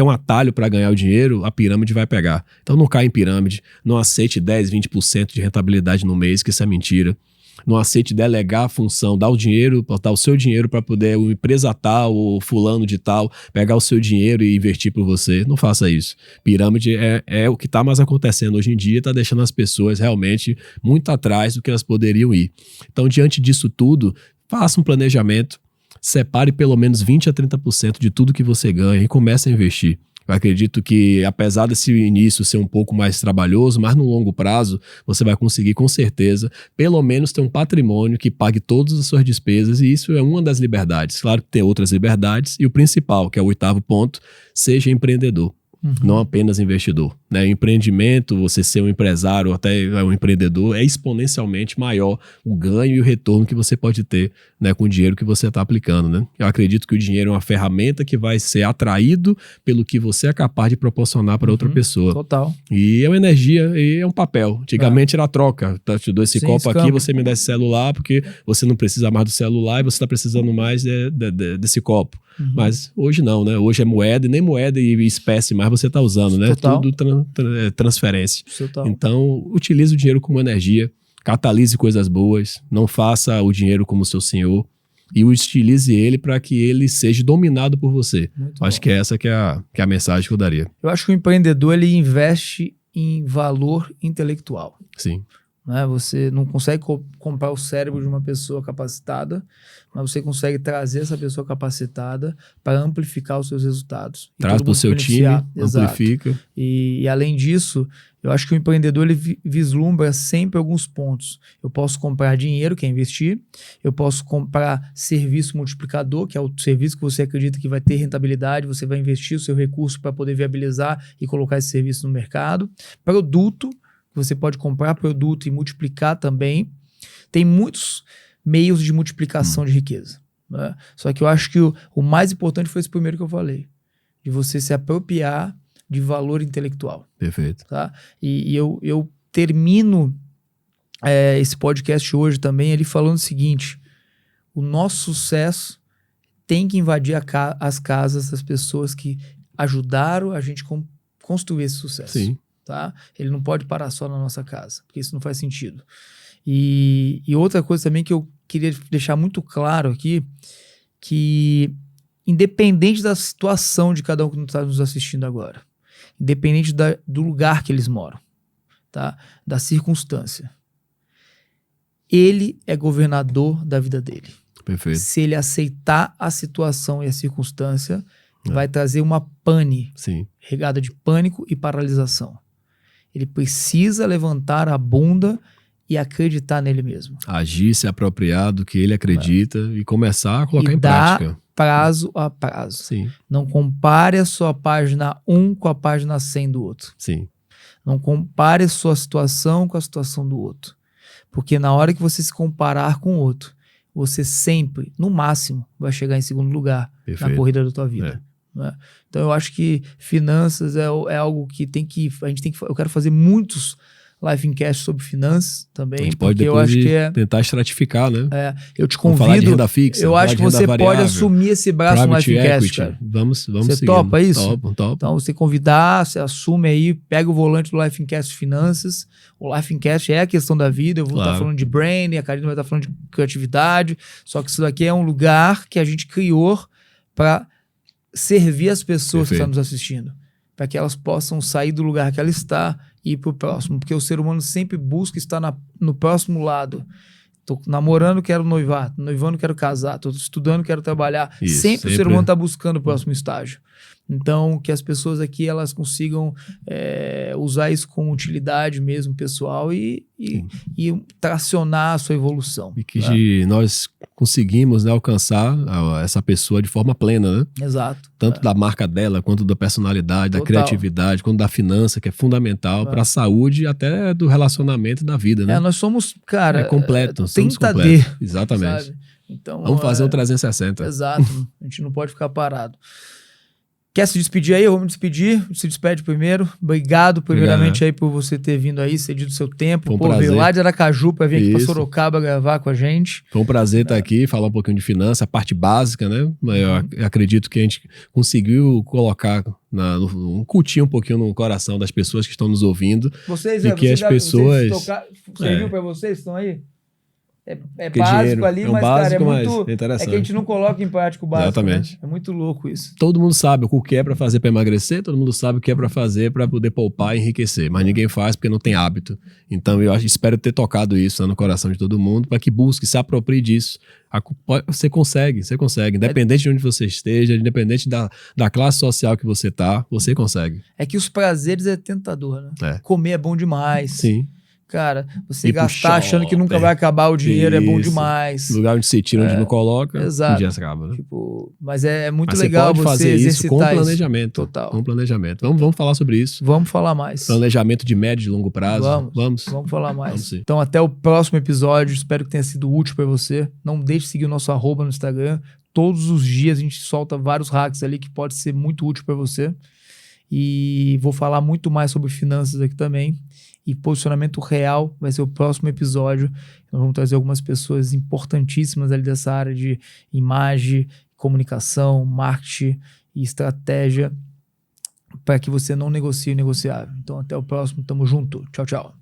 um atalho para ganhar o dinheiro, a pirâmide vai pegar. Então não cai em pirâmide, não aceite 10, 20% de rentabilidade no mês, que isso é mentira. Não aceite delegar a função, dar o seu dinheiro para poder uma empresa tal ou fulano de tal pegar o seu dinheiro e investir por você. Não faça isso. Pirâmide é o que está mais acontecendo hoje em dia, está deixando as pessoas realmente muito atrás do que elas poderiam ir. Então, diante disso tudo, faça um planejamento, separe pelo menos 20 a 30% de tudo que você ganha e comece a investir. Eu acredito que, apesar desse início ser um pouco mais trabalhoso, mas no longo prazo, você vai conseguir, com certeza, pelo menos ter um patrimônio que pague todas as suas despesas, e isso é uma das liberdades. Claro que tem outras liberdades, e o principal, que é o 8º ponto, seja empreendedor. Não apenas investidor. Né? Empreendimento, você ser um empresário ou até um empreendedor, é exponencialmente maior o ganho e o retorno que você pode ter, né, com o dinheiro que você está aplicando. Né? Eu acredito que o dinheiro é uma ferramenta que vai ser atraído pelo que você é capaz de proporcionar para outra pessoa. Total. E é uma energia e é um papel. Antigamente era troca. Eu te dou esse copo aqui, você me dá esse celular, porque você não precisa mais do celular e você está precisando mais desse copo. Mas hoje não, né? Hoje é moeda, e nem moeda e espécie mais você está usando, né? Total. Tudo transferência. Total. Então, utilize o dinheiro como energia, catalise coisas boas, não faça o dinheiro como seu senhor e utilize ele para que ele seja dominado por você. Acho que essa que é a mensagem que eu daria. Eu acho que o empreendedor, ele investe em valor intelectual. Sim. Né? Você não consegue comprar o cérebro de uma pessoa capacitada, mas você consegue trazer essa pessoa capacitada para amplificar os seus resultados. Traz para o seu time, amplifica. E além disso, eu acho que o empreendedor ele vislumbra sempre alguns pontos. Eu posso comprar dinheiro, que é investir. Eu posso comprar serviço multiplicador, que é o serviço que você acredita que vai ter rentabilidade. Você vai investir o seu recurso para poder viabilizar e colocar esse serviço no mercado. Produto, você pode comprar produto e multiplicar também. Tem muitos meios de multiplicação de riqueza, né? Só que eu acho que o mais importante foi esse primeiro que eu falei, de você se apropriar de valor intelectual. Perfeito. Tá? E eu termino esse podcast hoje também ele falando o seguinte: o nosso sucesso tem que invadir as casas das pessoas que ajudaram a gente construir esse sucesso. Sim. Tá? Ele não pode parar só na nossa casa, porque isso não faz sentido. E outra coisa também que eu queria deixar muito claro aqui, que independente da situação de cada um que está nos assistindo agora, independente do lugar que eles moram, tá? Da circunstância, ele é governador da vida dele. Perfeito. Se ele aceitar a situação e a circunstância, vai trazer uma pane, Sim. regada de pânico e paralisação. Ele precisa levantar a bunda e acreditar nele mesmo. Agir, se apropriar do que ele acredita e começar a colocar E em dar prática. prazo a prazo. Sim, Não compare a sua página 1 com a página 100 do outro. sim. Não compare a sua situação com a situação do outro. Porque na hora que você se comparar com o outro, você sempre, no máximo, vai chegar em segundo lugar Perfeito. na corrida da tua vida. Né? Então eu acho que finanças é algo que eu quero fazer muitos Life in Cash sobre finanças também. A gente pode porque eu depois acho que tentar estratificar, né? eu te Vamos falar de convido. renda fixa, Eu falar acho de que renda você variável, pode assumir esse braço no private Life in Cash, equity. cara. Vamos Você seguindo. topa isso? Topo. Então, você convidar, você assume aí, pega o volante do Life in Cash Finanças. O Life in Cash é a questão da vida. Eu vou estar falando de branding, a Karina vai estar falando de criatividade. Só que isso daqui é um lugar que a gente criou para servir as pessoas que estão nos assistindo. Para que elas possam sair do lugar que ela está e ir para o próximo. Porque o ser humano sempre busca estar no próximo lado. Tô namorando, quero noivar. Tô noivando, quero casar. Tô estudando, quero trabalhar. Isso, sempre o ser humano está buscando o próximo estágio. Então, que as pessoas aqui elas consigam usar isso com utilidade mesmo, pessoal, e tracionar a sua evolução. E que nós conseguimos, né, alcançar essa pessoa de forma plena, né? Exato. Tanto da marca dela, quanto da personalidade, da criatividade, quanto da finança, que é fundamental para a saúde e até do relacionamento da vida, né? Nós somos, cara... completo. Somos 30D. completos. Exatamente. Sabe? Então, vamos fazer um 360. Exato. A gente não pode ficar parado. Quer se despedir aí? Eu vou me despedir. Se despede primeiro. Obrigado, primeiramente, aí por você ter vindo aí, cedido seu tempo. Foi um prazer. Veio lá de Aracaju para vir aqui para Sorocaba gravar com a gente. Foi um prazer estar aqui, falar um pouquinho de finança, a parte básica, né? Eu acredito que a gente conseguiu colocar um cultinho um pouquinho no coração das pessoas que estão nos ouvindo. Vocês, que as pessoas... Serviu para vocês que estão aí? É Porque básico dinheiro, ali, mas, básico, cara, é muito... mas interessante. É que a gente não coloca em prática o básico. Exatamente. Né? É muito louco isso. Todo mundo sabe o que é para fazer para emagrecer, todo mundo sabe o que é para fazer para poder poupar e enriquecer, mas ninguém faz porque não tem hábito. Então eu espero ter tocado isso no coração de todo mundo para que busque, se aproprie disso. Você consegue. Independente de onde você esteja, independente da classe social que você tá, você consegue. É que os prazeres é tentador, né? Comer é bom demais. Sim. Cara, você gastar achando que nunca vai acabar o dinheiro é bom demais. Lugar onde você tira, onde não coloca, exato. Um dia se acaba. Né? Mas é muito legal você fazer isso com planejamento. Total. Com planejamento. Vamos falar sobre isso. Vamos falar mais. Planejamento de médio e longo prazo. Vamos falar mais. Então até o próximo episódio. Espero que tenha sido útil para você. Não deixe de seguir o nosso @ no Instagram. Todos os dias a gente solta vários hacks ali que pode ser muito útil para você. E vou falar muito mais sobre finanças aqui também. E posicionamento real vai ser o próximo episódio. Nós vamos trazer algumas pessoas importantíssimas ali dessa área de imagem, comunicação, marketing e estratégia para que você não negocie o negociável. Então até o próximo, tamo junto. Tchau, tchau.